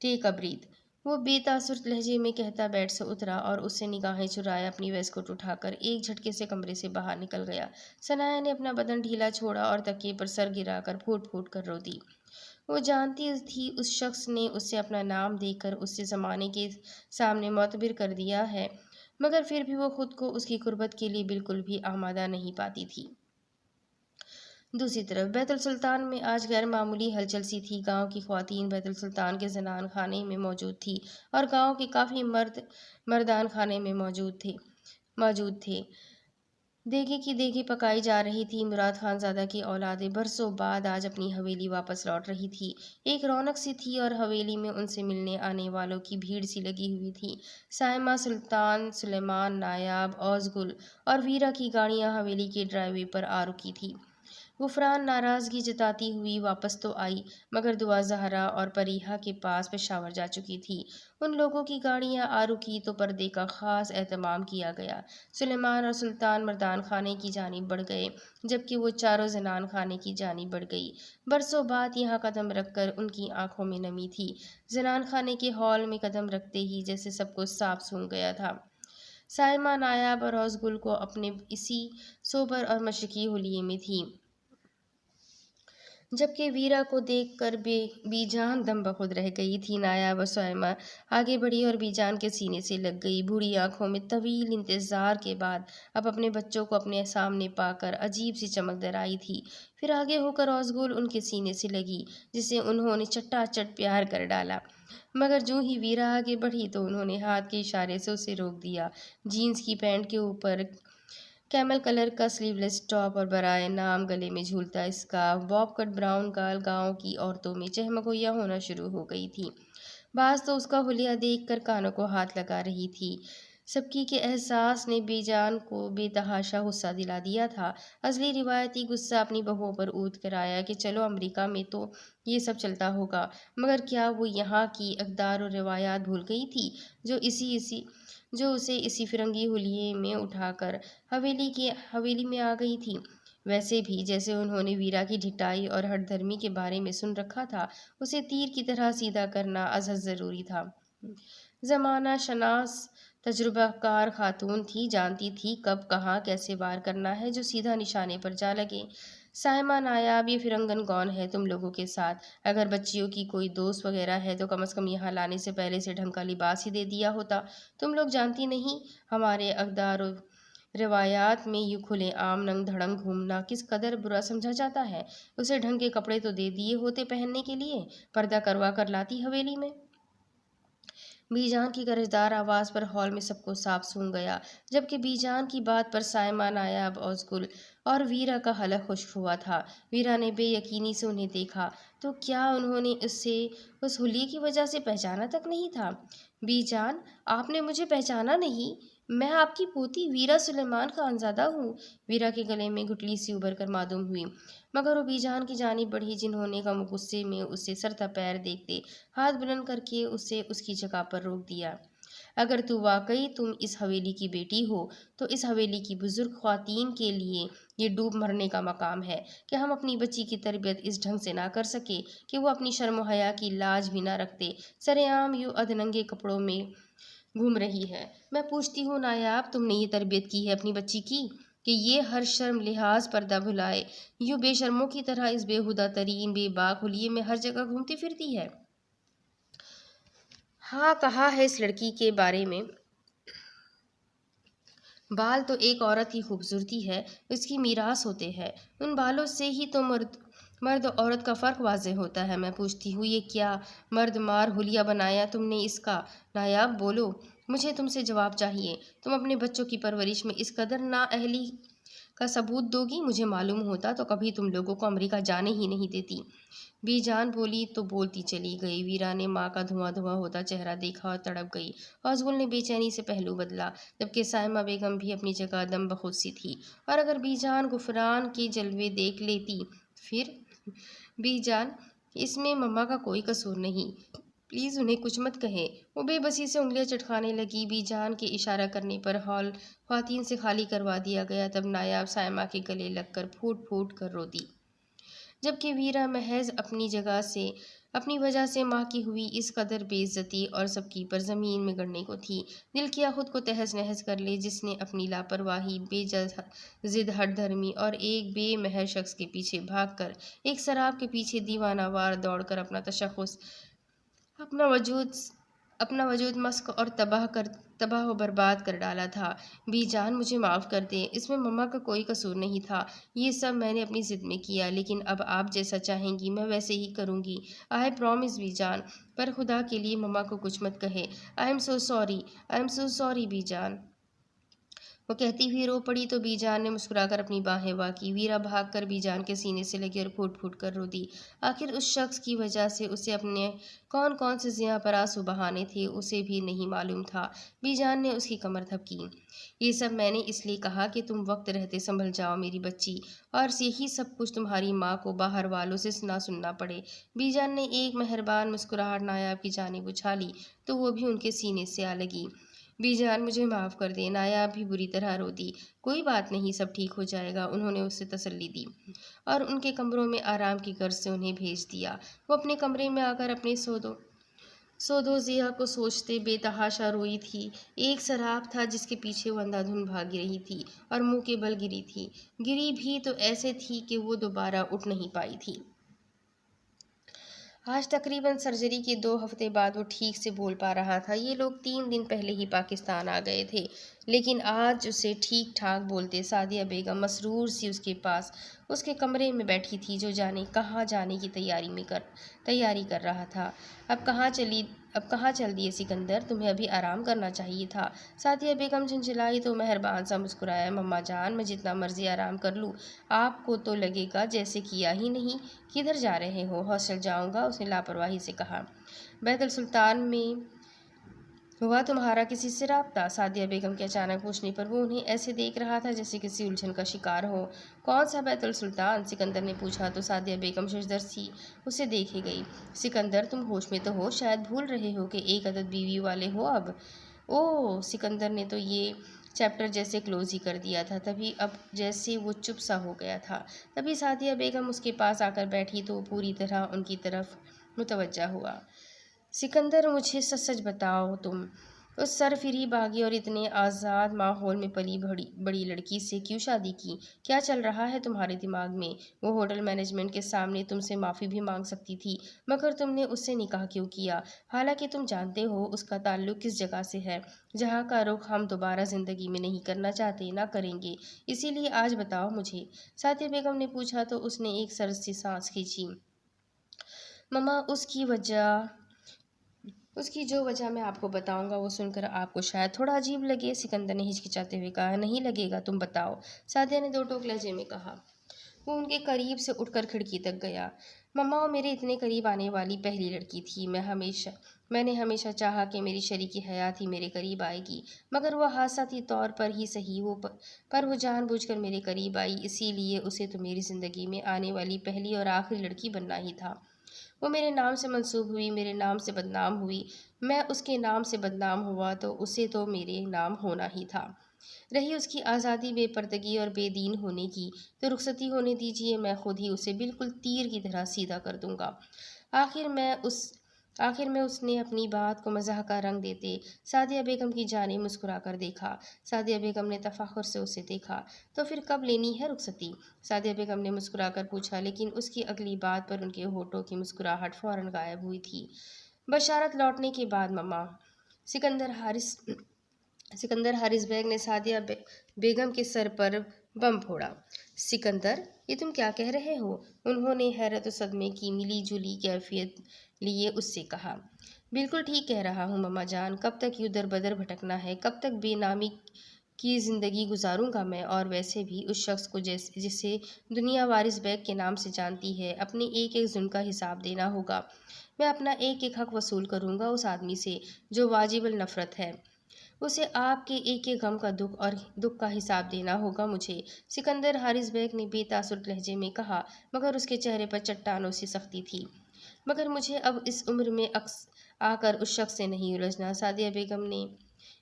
take a breath, وہ بے تاثر لہجے میں کہتا بیڈ سے اترا اور اس سے نگاہیں چرائے اپنی ویسٹ کوٹ اٹھا کر ایک جھٹکے سے کمرے سے باہر نکل گیا۔ ثنایا نے اپنا بدن ڈھیلا چھوڑا اور تکیے پر سر گرا کر پھوٹ پھوٹ کر رو دی۔ وہ جانتی تھی اس شخص نے اس سے اپنا نام دے کر اسے زمانے کے سامنے معتبر کر دیا ہے مگر پھر بھی وہ خود کو اس کی قربت کے لیے بالکل بھی آمادہ نہیں پاتی تھی۔ دوسری طرف بیت السلطان میں آج غیر معمولی ہلچل سی تھی۔ گاؤں کی خواتین بیت السلطان کے زنان خانے میں موجود تھی اور گاؤں کے کافی مرد مردان خانے میں موجود تھے۔ دیگے کی دیگیں پکائی جا رہی تھی۔ مراد خان زادہ کی اولادیں برسوں بعد آج اپنی حویلی واپس لوٹ رہی تھی۔ ایک رونق سی تھی اور حویلی میں ان سے ملنے آنے والوں کی بھیڑ سی لگی ہوئی تھی۔ سائمہ، سلطان، سلیمان، نایاب، اوزگل اور ویرا کی گاڑیاں حویلی کے ڈرائیو وے پر آ رکی تھی۔ غفران ناراضگی جتاتی ہوئی واپس تو آئی مگر دعا زہرا اور پریحا کے پاس پشاور جا چکی تھی۔ ان لوگوں کی گاڑیاں آ رکی تو پردے کا خاص اہتمام کیا گیا۔ سلیمان اور سلطان مردان خانے کی جانب بڑھ گئے جبکہ وہ چاروں زنان خانے کی جانب بڑھ گئی۔ برسوں بعد یہاں قدم رکھ کر ان کی آنکھوں میں نمی تھی۔ زنان خانے کے ہال میں قدم رکھتے ہی جیسے سب کو صاف سونگ گیا تھا۔ سائمہ، نایاب اور اوزگل کو اپنے اسی سوبر اور مشرقی حلیے میں تھی جبکہ ویرا کو دیکھ کر بی جان دم بخود رہ گئی تھی۔ نایاب اور سائمہ آگے بڑھی اور بی جان کے سینے سے لگ گئی۔ بوڑھی آنکھوں میں طویل انتظار کے بعد اب اپنے بچوں کو اپنے سامنے پا کر عجیب سی چمک در آئی تھی۔ پھر آگے ہو کر اوزگل ان کے سینے سے لگی جسے انہوں نے چٹا چٹ پیار کر ڈالا مگر جوں ہی ویرا آگے بڑھی تو انہوں نے ہاتھ کے اشارے سے اسے روک دیا۔ جینس کی پینٹ کے اوپر کیمل کلر کا سلیو لیس ٹاپ اور برائے نام گلے میں جھولتا اسکارف، باب کٹ براؤن گال گاؤں کی عورتوں میں چہمگویا ہونا شروع ہو گئی تھی۔ بعض تو اس کا حلیہ دیکھ کر کانوں کو ہاتھ لگا رہی تھی۔ سبکی کے احساس نے بے جان کو بے تحاشا غصہ دلا دیا تھا۔ اصلی روایتی غصہ اپنی بہوؤں پر اود کر آیا کہ چلو امریکہ میں تو یہ سب چلتا ہوگا، مگر کیا وہ یہاں کی اقدار اور روایات بھول گئی تھی جو اسے اسی فرنگی حلیے میں اٹھا کر حویلی میں آ گئی تھی؟ ویسے بھی جیسے انہوں نے ویرا کی ڈھٹائی اور ہٹ دھرمی کے بارے میں سن رکھا تھا، اسے تیر کی طرح سیدھا کرنا ازحد ضروری تھا۔ زمانہ شناس تجربہ کار خاتون تھی، جانتی تھی کب کہاں کیسے وار کرنا ہے جو سیدھا نشانے پر جا لگے۔ سائمہ نایاب، یہ فرنگن کون ہے تم لوگوں کے ساتھ؟ اگر بچیوں کی کوئی دوست وغیرہ ہے تو کم از کم یہاں لانے سے پہلے سے ڈھنگ کا لباس ہی دے دیا ہوتا۔ تم لوگ جانتی نہیں ہمارے اقدار و روایات میں یوں کھلے عام ننگ دھڑنگ گھومنا کس قدر برا سمجھا جاتا ہے؟ اسے ڈھنگ کے کپڑے تو دے دیے ہوتے پہننے کے لیے، پردہ کروا کر لاتی حویلی میں۔ بی جان کی گرجدار آواز پر ہال میں سب کو صاف سونگ گیا، جبکہ بی جان کی بات پر سائمہ نایاب، اوزگل اور ویرا کا حلق خشک ہوا تھا۔ ویرا نے بے یقینی سے انہیں دیکھا، تو کیا انہوں نے اسے اس حلیے کی وجہ سے پہچانا تک نہیں تھا؟ بی جان، آپ نے مجھے پہچانا نہیں؟ میں آپ کی پوتی ویرا سلیمان خانزادہ ہوں۔ ویرا کے گلے میں گٹلی سی ابھر کر معدوم ہوئی، مگر وہ بی جان کی جانب بڑھی، جنہوں نے کم غصے میں اسے سر تا پیر دیکھتے ہاتھ بلند کر کے اسے اس کی جگہ پر روک دیا۔ اگر تو واقعی تم اس حویلی کی بیٹی ہو تو اس حویلی کی بزرگ خواتین کے لیے یہ ڈوب مرنے کا مقام ہے کہ ہم اپنی بچی کی تربیت اس ڈھنگ سے نہ کر سکے کہ وہ اپنی شرم و حیا کی لاج بھی نہ رکھتے سرِ عام یوں ادھنگے کپڑوں میں گھوم رہی ہے۔ میں پوچھتی ہوں نایاب، تم نے یہ تربیت کی ہے اپنی بچی کی کہ یہ ہر شرم لحاظ پردہ بھلائے یوں بے شرموں کی طرح اس بےہودہ ترین بے باک حلیے میں ہر جگہ گھومتی پھرتی ہے؟ ہاں، کہا ہے اس لڑکی کے بارے میں۔ بال تو ایک عورت کی خوبصورتی ہے، اس کی میراث ہوتے ہیں، ان بالوں سے ہی تو مرد و عورت کا فرق واضح ہوتا ہے۔ میں پوچھتی ہوں یہ کیا مرد مار حلیہ بنایا تم نے اس کا؟ نایاب بولو، مجھے تم سے جواب چاہیے۔ تم اپنے بچوں کی پرورش میں اس قدر نااہلی کا ثبوت دو گی؟ مجھے معلوم ہوتا تو کبھی تم لوگوں کو امریکہ جانے ہی نہیں دیتی۔ بی جان بولی تو بولتی چلی گئی۔ ویرا نے ماں کا دھواں دھواں ہوتا چہرہ دیکھا اور تڑپ گئی۔ اوزگل نے بے چینی سے پہلو بدلا، جبکہ سائمہ بیگم بھی اپنی جگہ دم بخود سی تھی۔ اور اگر بی جان غفران کے جلوے دیکھ لیتی پھر؟ بی جان، اس میں مما کا کوئی قصور نہیں، پلیز انہیں کچھ مت کہیں۔ وہ بے بسی سے انگلیاں چٹکانے لگی۔ بی جان کے اشارہ کرنے پر ہال خواتین سے خالی کروا دیا گیا۔ تب نایاب سائمہ کے گلے لگ کر پھوٹ پھوٹ کر رو دی، جبکہ ویرا محض اپنی وجہ سے ماں کی ہوئی اس قدر بے عزتی اور سب کی پر زمین میں گڑنے کو تھی۔ دل کیا خود کو تہس نہس کر لے، جس نے اپنی لاپرواہی، بے ضد ہٹ دھرمی اور ایک بے مہر شخص کے پیچھے بھاگ کر، ایک سراب کے پیچھے دیوانہ وار دوڑ کر اپنا وجود مسخ اور تباہ و برباد کر ڈالا تھا۔ بی جان، مجھے معاف کر دیں، اس میں مما کا کوئی قصور نہیں تھا، یہ سب میں نے اپنی ضد میں کیا، لیکن اب آپ جیسا چاہیں گی میں ویسے ہی کروں گی۔ آئی پرامس بی جان، پر خدا کے لیے مما کو کچھ مت کہے۔ آئی ایم سو سوری بی جان۔ وہ کہتی ہوئی رو پڑی تو بی جان نے مسکرا کر اپنی باہیں وا کی۔ ویرا بھاگ کر بی جان کے سینے سے لگی اور پھوٹ پھوٹ کر رو دی۔ آخر اس شخص کی وجہ سے اسے اپنے کون سے زیاں پرآسو بہانے تھے اسے بھی نہیں معلوم تھا۔ بی جان نے اس کی کمر تھپکی۔ یہ سب میں نے اس لیے کہا کہ تم وقت رہتے سنبھل جاؤ میری بچی، اور یہی سب کچھ تمہاری ماں کو باہر والوں سے نہ سننا پڑے۔ بی جان نے ایک مہربان مسکراہٹ نایاب کی جانب اچھالی تو وہ بھی ان کے سینے سے آ لگی۔ بی جان، مجھے معاف کر دیں۔ نایاب بھی بری طرح رو دی۔ کوئی بات نہیں، سب ٹھیک ہو جائے گا، انہوں نے اسے تسلی دی اور ان کے کمروں میں آرام کی غرض سے انہیں بھیج دیا۔ وہ اپنے کمرے میں آ کر اپنے سود و ضیاع کو سوچتے بے تحاشا روئی تھی۔ ایک سراب تھا جس کے پیچھے وہ اندھا دھند بھاگ رہی تھی اور منہ کے بل گری تھی، گری بھی تو ایسے تھی کہ وہ دوبارہ اٹھ نہیں پائی تھی۔ آج تقریباً سرجری کے 2 ہفتے بعد وہ ٹھیک سے بول پا رہا تھا۔ یہ لوگ 3 دن پہلے ہی پاکستان آ گئے تھے، لیکن آج اسے ٹھیک ٹھاک بولتے سعدیہ بیگم مسرور سی اس کے پاس اس کے کمرے میں بیٹھی تھی، جو جانے کہاں جانے کی تیاری کر رہا تھا۔ اب کہاں چل دیے سکندر، تمہیں ابھی آرام کرنا چاہیے تھا۔ سعدیہ بیگم جھنجھلائی تو مہربان سا مسکرایا، مما جان، میں جتنا مرضی آرام کر لوں، آپ کو تو لگے گا جیسے کیا ہی نہیں۔ کدھر جا رہے ہو؟ ہاسٹل جاؤں گا، اس نے لاپرواہی سے کہا۔ بیت السلطان میں ہوا تمہارا کسی سے رابطہ؟ سعدیہ بیگم کے اچانک پوچھنے پر وہ انہیں ایسے دیکھ رہا تھا جیسے کسی الجھن کا شکار ہو۔ کون سا بیت السلطان؟ سکندر نے پوچھا تو سعدیہ بیگم ششدر سی اسے دیکھے گئی۔ سکندر، تم ہوش میں تو ہو؟ شاید بھول رہے ہو کہ ایک عدد بیوی والے ہو اب۔ اوہ! سکندر نے تو یہ چیپٹر جیسے کلوز ہی کر دیا تھا، تبھی اب جیسے وہ چپ سا ہو گیا تھا۔ تبھی سعدیہ بیگم اس کے پاس آ کر بیٹھی تو وہ پوری طرح ان کی طرف متوجہ ہوا۔ سکندر، مجھے سچ سچ بتاؤ، تم اس سرفریب باغی اور اتنے آزاد ماحول میں پلی بڑی لڑکی سے کیوں شادی کی؟ کیا چل رہا ہے تمہارے دماغ میں؟ وہ ہوٹل مینجمنٹ کے سامنے تم سے معافی بھی مانگ سکتی تھی، مگر تم نے اس سے نکاح کیوں کیا؟ حالانکہ تم جانتے ہو اس کا تعلق کس جگہ سے ہے، جہاں کا رخ ہم دوبارہ زندگی میں نہیں کرنا چاہتے، نہ کریں گے۔ اسی لیے آج بتاؤ مجھے، سعدیہ بیگم نے پوچھا تو اس نے ایک سرد سی سانس کھینچی۔ مما، اس کی جو وجہ میں آپ کو بتاؤں گا وہ سن کر آپ کو شاید تھوڑا عجیب لگے۔ سکندر نے ہچکچاتے ہوئے کہا۔ نہیں لگے گا، تم بتاؤ، سعدیہ نے دو ٹوک لہجے میں کہا۔ وہ ان کے قریب سے اٹھ کر کھڑکی تک گیا۔ مما، وہ میرے اتنے قریب آنے والی پہلی لڑکی تھی۔ میں نے ہمیشہ چاہا کہ میری شریکی حیات ہی میرے قریب آئے گی، مگر وہ حادثاتی طور پر ہی صحیح پر وہ جان بوجھ کر میرے قریب آئی، اسی لیے اسے تو میری زندگی میں آنے والی پہلی اور آخری لڑکی بننا ہی تھا۔ وہ میرے نام سے منسوب ہوئی، میرے نام سے بدنام ہوئی، میں اس کے نام سے بدنام ہوا تو اسے تو میرے نام ہونا ہی تھا۔ رہی اس کی آزادی، بے پردگی اور بے دین ہونے کی، تو رخصتی ہونے دیجیے، میں خود ہی اسے بالکل تیر کی طرح سیدھا کر دوں گا۔ آخر میں اس نے اپنی بات کو مزاح کا رنگ دیتے سعدیہ بیگم کی جانب مسکرا کر دیکھا۔ سعدیہ بیگم نے تفاخر سے اسے دیکھا۔ تو پھر کب لینی ہے رخصتی؟ سعدیہ بیگم نے مسکرا کر پوچھا، لیکن اس کی اگلی بات پر ان کے ہونٹوں کی مسکراہٹ فوراً غائب ہوئی تھی۔ بشارت لوٹنے کے بعد مما۔ سکندر حارث بیگ نے سعدیہ بیگم کے سر پر بم پھوڑا۔ سکندر، یہ تم کیا کہہ رہے ہو؟ انہوں نے حیرت و صدمے کی ملی جلی کیفیت لیے اس سے کہا۔ بالکل ٹھیک کہہ رہا ہوں مما جان، کب تک یوں در بدر بھٹکنا ہے، کب تک بے نامی کی زندگی گزاروں گا میں؟ اور ویسے بھی اس شخص کو جسے دنیا وارث بیگ کے نام سے جانتی ہے، اپنے ایک ایک ظلم کا حساب دینا ہوگا۔ میں اپنا ایک ایک حق وصول کروں گا اس آدمی سے جو واجب النفرت ہے۔ اسے آپ کے ایک ایک غم کا دکھ کا حساب دینا ہوگا مجھے، سکندر حارث بیگ نے بے تاثر لہجے میں کہا، مگر اس کے چہرے پر چٹانوں سی سختی تھی۔ مگر مجھے اب اس عمر میں آ کر اس شخص سے نہیں الجھنا، سعدیہ بیگم نے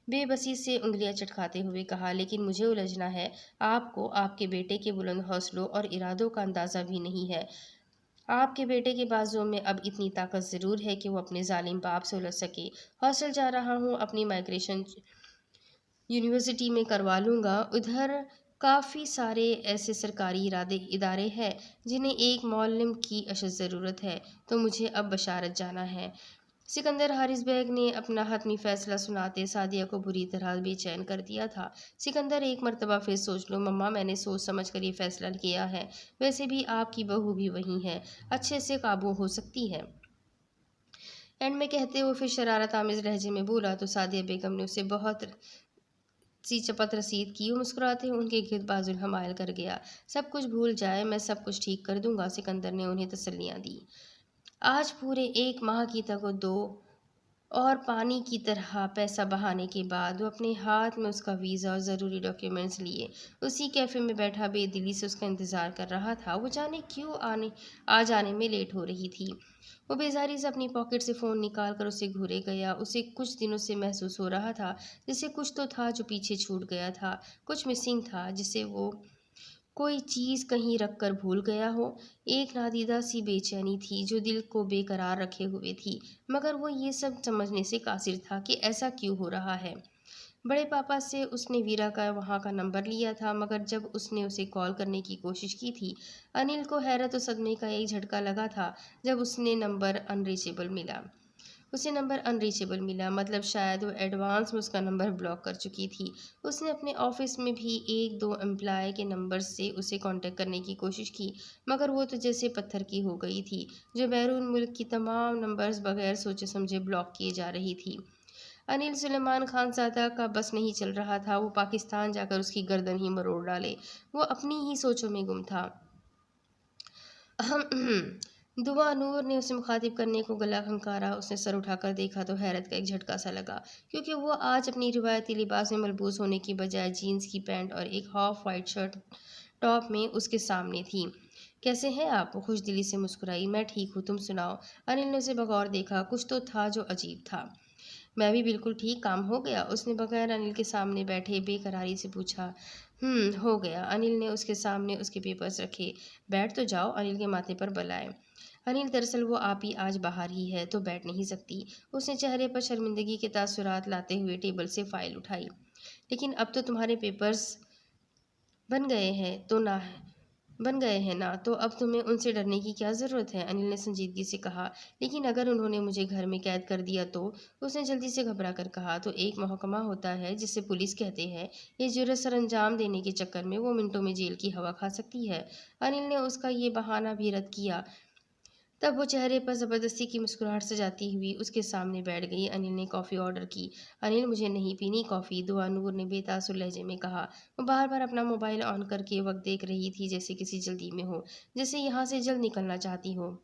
بے بسی سے انگلیاں چٹکاتے ہوئے کہا، لیکن مجھے الجھنا ہے۔ آپ کو آپ کے بیٹے کے بلند حوصلوں اور ارادوں کا اندازہ بھی نہیں ہے۔ آپ کے بیٹے کے بازوؤں میں اب اتنی طاقت ضرور ہے کہ وہ اپنے ظالم باپ سے الجھ سکے۔ ہاسٹل جا رہا ہوں، اپنی مائگریشن یونیورسٹی میں کروا لوں گا۔ ادھر کافی سارے ایسے سرکاری ادارے ہیں جنہیں ایک معلم کی اشد ضرورت ہے، تو مجھے اب بشارت جانا ہے۔ سکندر حارث بیگ نے اپنا حتمی فیصلہ سناتے سعدیہ کو بری طرح بے چین کر دیا تھا۔ سکندر، ایک مرتبہ پھر سوچ لو مما، میں نے سوچ سمجھ کر یہ فیصلہ کیا ہے۔ ویسے بھی آپ کی بہو بھی وہی ہے، اچھے سے قابو ہو سکتی ہے۔ اینڈ میں کہتے ہوئے پھر شرارت آمیز لہجے میں بولا تو سعدیہ بیگم نے اسے بہت سی چپت رسید کی۔ وہ مسکراتے ہوئے ان کے گرد بازو حمائل کر گیا۔ سب کچھ بھول جائے، میں سب کچھ ٹھیک کر دوں گا، سکندر نے انہیں تسلیاں دی۔ آج پورے 1 ماہ کی تگ-و-دو اور پانی کی طرح پیسہ بہانے کے بعد وہ اپنے ہاتھ میں اس کا ویزا اور ضروری ڈاکیومنٹس لیے اسی کیفے میں بیٹھا بے دلی سے اس کا انتظار کر رہا تھا۔ وہ جانے کیوں آج آنے میں لیٹ ہو رہی تھی۔ وہ بیزاری سے اپنی پاکٹ سے فون نکال کر اسے گھورے گیا۔ اسے کچھ دنوں سے محسوس ہو رہا تھا جیسے کچھ تو تھا جو پیچھے چھوٹ گیا تھا، کچھ مسنگ تھا جسے وہ کوئی چیز کہیں رکھ کر بھول گیا ہو۔ ایک نادیدہ سی بے چینی تھی جو دل کو بے قرار رکھے ہوئے تھی، مگر وہ یہ سب سمجھنے سے قاصر تھا کہ ایسا کیوں ہو رہا ہے۔ بڑے پاپا سے اس نے ویرا کا وہاں کا نمبر لیا تھا، مگر جب اس نے اسے کال کرنے کی کوشش کی تھی، انل کو حیرت و صدمے کا ایک جھٹکا لگا تھا جب اسے نمبر ان ریچیبل ملا۔ مطلب شاید وہ ایڈوانس میں اس کا نمبر بلاک کر چکی تھی۔ اس نے اپنے آفس میں بھی 1-2 امپلائی کے نمبر سے اسے کانٹیکٹ کرنے کی کوشش کی، مگر وہ تو جیسے پتھر کی ہو گئی تھی، جو بیرون ملک کی تمام نمبرز بغیر سوچے سمجھے بلاک کیے جا رہی تھی۔ انل سلیمان خان زادہ کا بس نہیں چل رہا تھا، وہ پاکستان جا کر اس کی گردن ہی مروڑ ڈالے۔ وہ اپنی ہی سوچوں میں گم تھا۔ دعا نور نے اسے مخاطب کرنے کو گلا کھنکارا۔ اس نے سر اٹھا کر دیکھا تو حیرت کا ایک جھٹکا سا لگا، کیونکہ وہ آج اپنی روایتی لباس میں ملبوس ہونے کی بجائے جینس کی پینٹ اور ایک ہاف وائٹ شرٹ ٹاپ میں اس کے سامنے تھی۔ کیسے ہیں آپ؟ وہ خوش دلی سے مسکرائی۔ میں ٹھیک ہوں، تم سناؤ؟ انل نے اسے بغور دیکھا۔ کچھ تو تھا جو عجیب تھا۔ میں بھی بالکل ٹھیک، کام ہو گیا؟ اس نے بغیر انل کے سامنے بیٹھے بے قراری سے پوچھا۔ ہو گیا۔ انل نے اس کے سامنے اس کے پیپرز رکھے۔ بیٹھ تو جاؤ، انل کے ماتھے پر بل آئے۔ انل دراصل وہ آپ ہی آج باہر ہی ہے تو بیٹھ نہیں سکتی۔ اس نے چہرے پر شرمندگی کے تاثرات لاتے ہوئے ٹیبل سے فائل اٹھائی۔ لیکن اب تو تمہارے پیپرز بن گئے ہیں نا، تو اب تمہیں ان سے ڈرنے کی کیا ضرورت ہے؟ انل نے سنجیدگی سے کہا۔ لیکن اگر انہوں نے مجھے گھر میں قید کر دیا تو؟ اس نے جلدی سے گھبرا کر کہا۔ تو ایک محکمہ ہوتا ہے جسے پولیس کہتے ہیں، یہ جرم سر انجام دینے کے چکر میں وہ منٹوں میں جیل کی ہوا کھا سکتی ہے۔ انل نے اس کا یہ بہانہ بھی رد کیا۔ تب وہ چہرے پر زبردستی کی مسکراہٹ سجاتی ہوئی اس کے سامنے بیٹھ گئی۔ انل نے کافی آرڈر کی۔ انل، مجھے نہیں پینی کافی، دعا نور نے بے تاثر لہجے میں کہا۔ وہ بار بار اپنا موبائل آن کر کے وقت دیکھ رہی تھی، جیسے کسی جلدی میں ہو، جیسے یہاں سے جلد نکلنا چاہتی ہو۔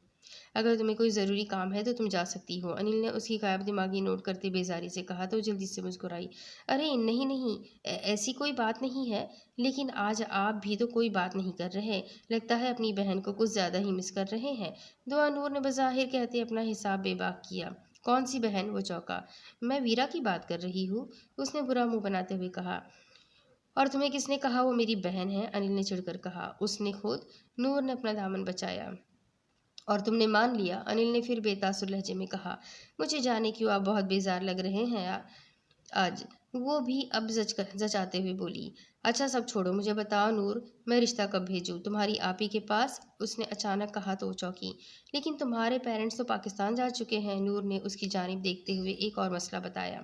اگر تمہیں کوئی ضروری کام ہے تو تم جا سکتی ہو، انل نے اس کی غائب دماغی نوٹ کرتے بیزاری سے کہا تو جلدی سے مسکرائی۔ ارے نہیں، ایسی کوئی بات نہیں ہے، لیکن آج آپ بھی تو کوئی بات نہیں کر رہے، لگتا ہے اپنی بہن کو کچھ زیادہ ہی مس کر رہے ہیں۔ دعا نور نے بظاہر کہتے اپنا حساب بے باک کیا۔ کون سی بہن؟ وہ چونکا۔ میں ویرا کی بات کر رہی ہوں، اس نے برا منہ بناتے ہوئے کہا۔ اور تمہیں کس نے کہا وہ میری بہن ہے؟ انل نے چڑھ کر کہا۔ اس نے خود، نور نے اپنا دامن بچایا۔ اور تم نے مان لیا؟ انل نے پھر بے تاثر لہجے میں کہا۔ مجھے جانے کیوں آپ بہت بیزار لگ رہے ہیں آج، وہ بھی اب زچاتے ہوئے بولی۔ اچھا سب چھوڑو، مجھے بتاؤ نور، میں رشتہ کب بھیجوں تمہاری آپی کے پاس؟ اس نے اچانک کہا تو وہ چونکی۔ لیکن تمہارے پیرنٹس تو پاکستان جا چکے ہیں، نور نے اس کی جانب دیکھتے ہوئے ایک اور مسئلہ بتایا۔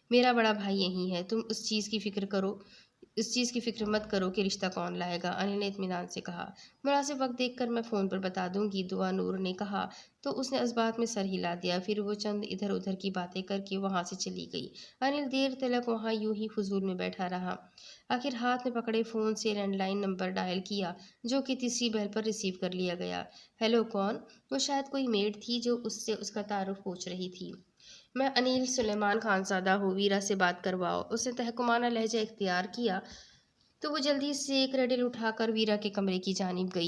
میرا بڑا بھائی یہی ہے، تم اس چیز کی فکر مت کرو کہ رشتہ کون لائے گا، انل نے اطمینان سے کہا۔ مناسب وقت دیکھ کر میں فون پر بتا دوں گی، دعا نور نے کہا تو اس نے اس بات میں سر ہلا دیا۔ پھر وہ چند ادھر ادھر کی باتیں کر کے وہاں سے چلی گئی۔ انل دیر تلک وہاں یوں ہی فضول میں بیٹھا رہا۔ آخر ہاتھ میں پکڑے فون سے لینڈ لائن نمبر ڈائل کیا، جو کہ تیسری بیل پر ریسیو کر لیا گیا۔ ہیلو، کون؟ وہ شاید کوئی میڈ تھی جو اس سے اس کا تعارف پوچھ رہی تھی۔ میں انیل سلیمان خانزادہ ہوں، ویرا سے بات کرواؤ۔ اس نے تحکمانہ لہجہ اختیار کیا تو وہ جلدی سے کریڈل اٹھا کر ویرا کے کمرے کی جانب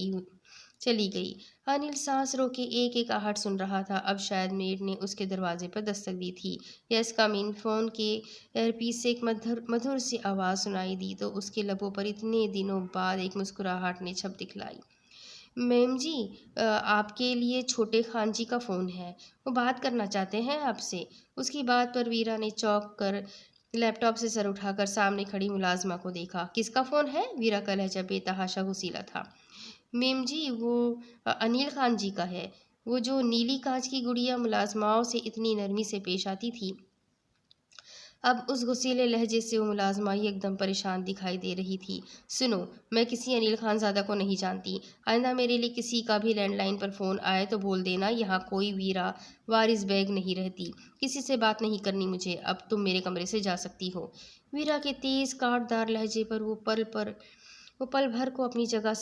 چلی گئی۔ انل سانس روکے ایک ایک آہٹ سن رہا تھا۔ اب شاید میڈ نے اس کے دروازے پر دستک دی تھی۔ یس کم ان۔ فون کے ایئر پیس سے ایک مدھر سی آواز سنائی دی تو اس کے لبوں پر اتنے دنوں بعد ایک مسکراہٹ نے چھپ دکھلائی۔ میم جی، آپ کے لیے چھوٹے خان جی کا فون ہے، وہ بات کرنا چاہتے ہیں آپ سے۔ اس کی بات پر ویرا نے چونک کر لیپ ٹاپ سے سر اٹھا کر سامنے کھڑی ملازمہ کو دیکھا۔ کس کا فون ہے؟ ویرا کا لہجہ بے تحاشا غصیلا تھا۔ میم جی، وہ انیل خان جی کا ہے، وہ جو نیلی کانچ کی گڑیا ملازماؤں سے اتنی نرمی سے پیش آتی تھی۔ اب اس غصیلے لہجے سے وہ ملازمہ ایک دم پریشان دکھائی دے رہی تھی۔ سنو، میں کسی انیل خان زادہ کو نہیں جانتی، آئندہ میرے لیے کسی کا بھی لینڈ لائن پر فون آئے تو بول دینا یہاں کوئی ویرا وارث بیگ نہیں رہتی، کسی سے بات نہیں کرنی مجھے، اب تم میرے کمرے سے جا سکتی ہو۔ ویرا کے تیز کاٹ دار لہجے پر وہ پل بھر کو اپنی جگہ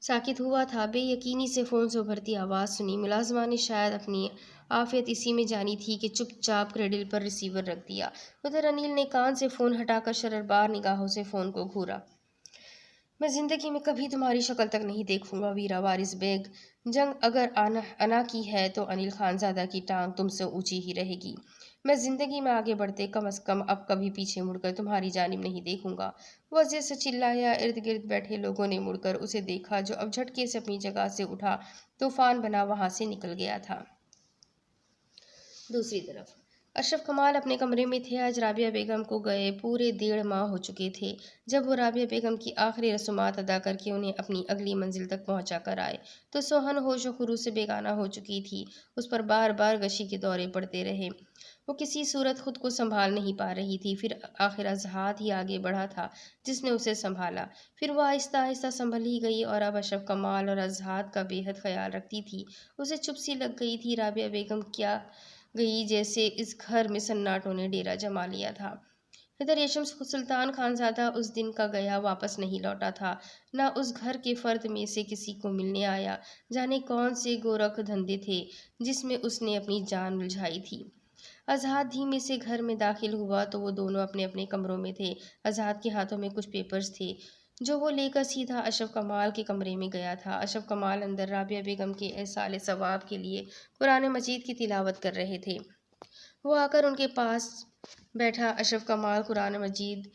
ساکت ہوا تھا۔ بے یقینی سے فون سے ابھرتی آواز سنی۔ ملازمہ نے شاید اپنی عافیت اسی میں جانی تھی کہ چپ چاپ کریڈل پر ریسیور رکھ دیا۔ ادھر انیل نے کان سے فون ہٹا کر شرربار نگاہوں سے فون کو گھورا۔ میں زندگی میں کبھی تمہاری شکل تک نہیں دیکھوں گا ویرا وارث بیگ، جنگ اگر انا کی ہے تو انیل خانزادہ کی ٹانگ تم سے اونچی ہی رہے گی۔ میں زندگی میں آگے بڑھتے کم از کم اب کبھی پیچھے مڑ کر تمہاری جانب نہیں دیکھوں گا۔ وہ اذیت سے چلایا۔ ارد گرد بیٹھے لوگوں نے مڑ کر اسے دیکھا جو اب جھٹکے سے اپنی جگہ سے اٹھا طوفان بنا وہاں سے نکل گیا تھا۔ دوسری طرف اشرف کمال اپنے کمرے میں تھے۔ آج رابعہ بیگم کو گئے پورے 1.5 ماہ ہو چکے تھے۔ جب وہ رابعہ بیگم کی آخری رسومات ادا کر کے انہیں اپنی اگلی منزل تک پہنچا کر آئے تو سوہن ہوش و خروش سے بیگانہ ہو چکی تھی۔ اس پر بار بار غشی کے دورے پڑتے رہے۔ وہ کسی صورت خود کو سنبھال نہیں پا رہی تھی۔ پھر آخر اظہار ہی آگے بڑھا تھا جس نے اسے سنبھالا۔ پھر وہ آہستہ آہستہ سنبھل ہی گئی اور اب اشرف کمال اور اظہار کا بے حد خیال رکھتی تھی۔ اسے چپ سی لگ گئی تھی۔ رابعہ بیگم کیا گئی جیسے اس گھر میں سناٹوں نے ڈیرا جما لیا تھا۔ ادھر یشم سلطان خانزادہ اس دن کا گیا واپس نہیں لوٹا تھا، نہ اس گھر کے فرد میں سے کسی کو ملنے آیا۔ جانے کون سے گورکھ دھندے تھے جس میں اس نے اپنی جان الجھائی تھی۔ آزاد دھیمے سے گھر میں داخل ہوا تو وہ دونوں اپنے اپنے کمروں میں تھے۔ آزاد کے ہاتھوں میں کچھ پیپرز تھے جو وہ لے کر سیدھا اشرف کمال کے کمرے میں گیا تھا۔ اشرف کمال اندر رابعہ بیگم کے ایصال ثواب کے لیے قرآن مجید کی تلاوت کر رہے تھے۔ وہ آ کر ان کے پاس بیٹھا۔ اشرف کمال قرآن مجید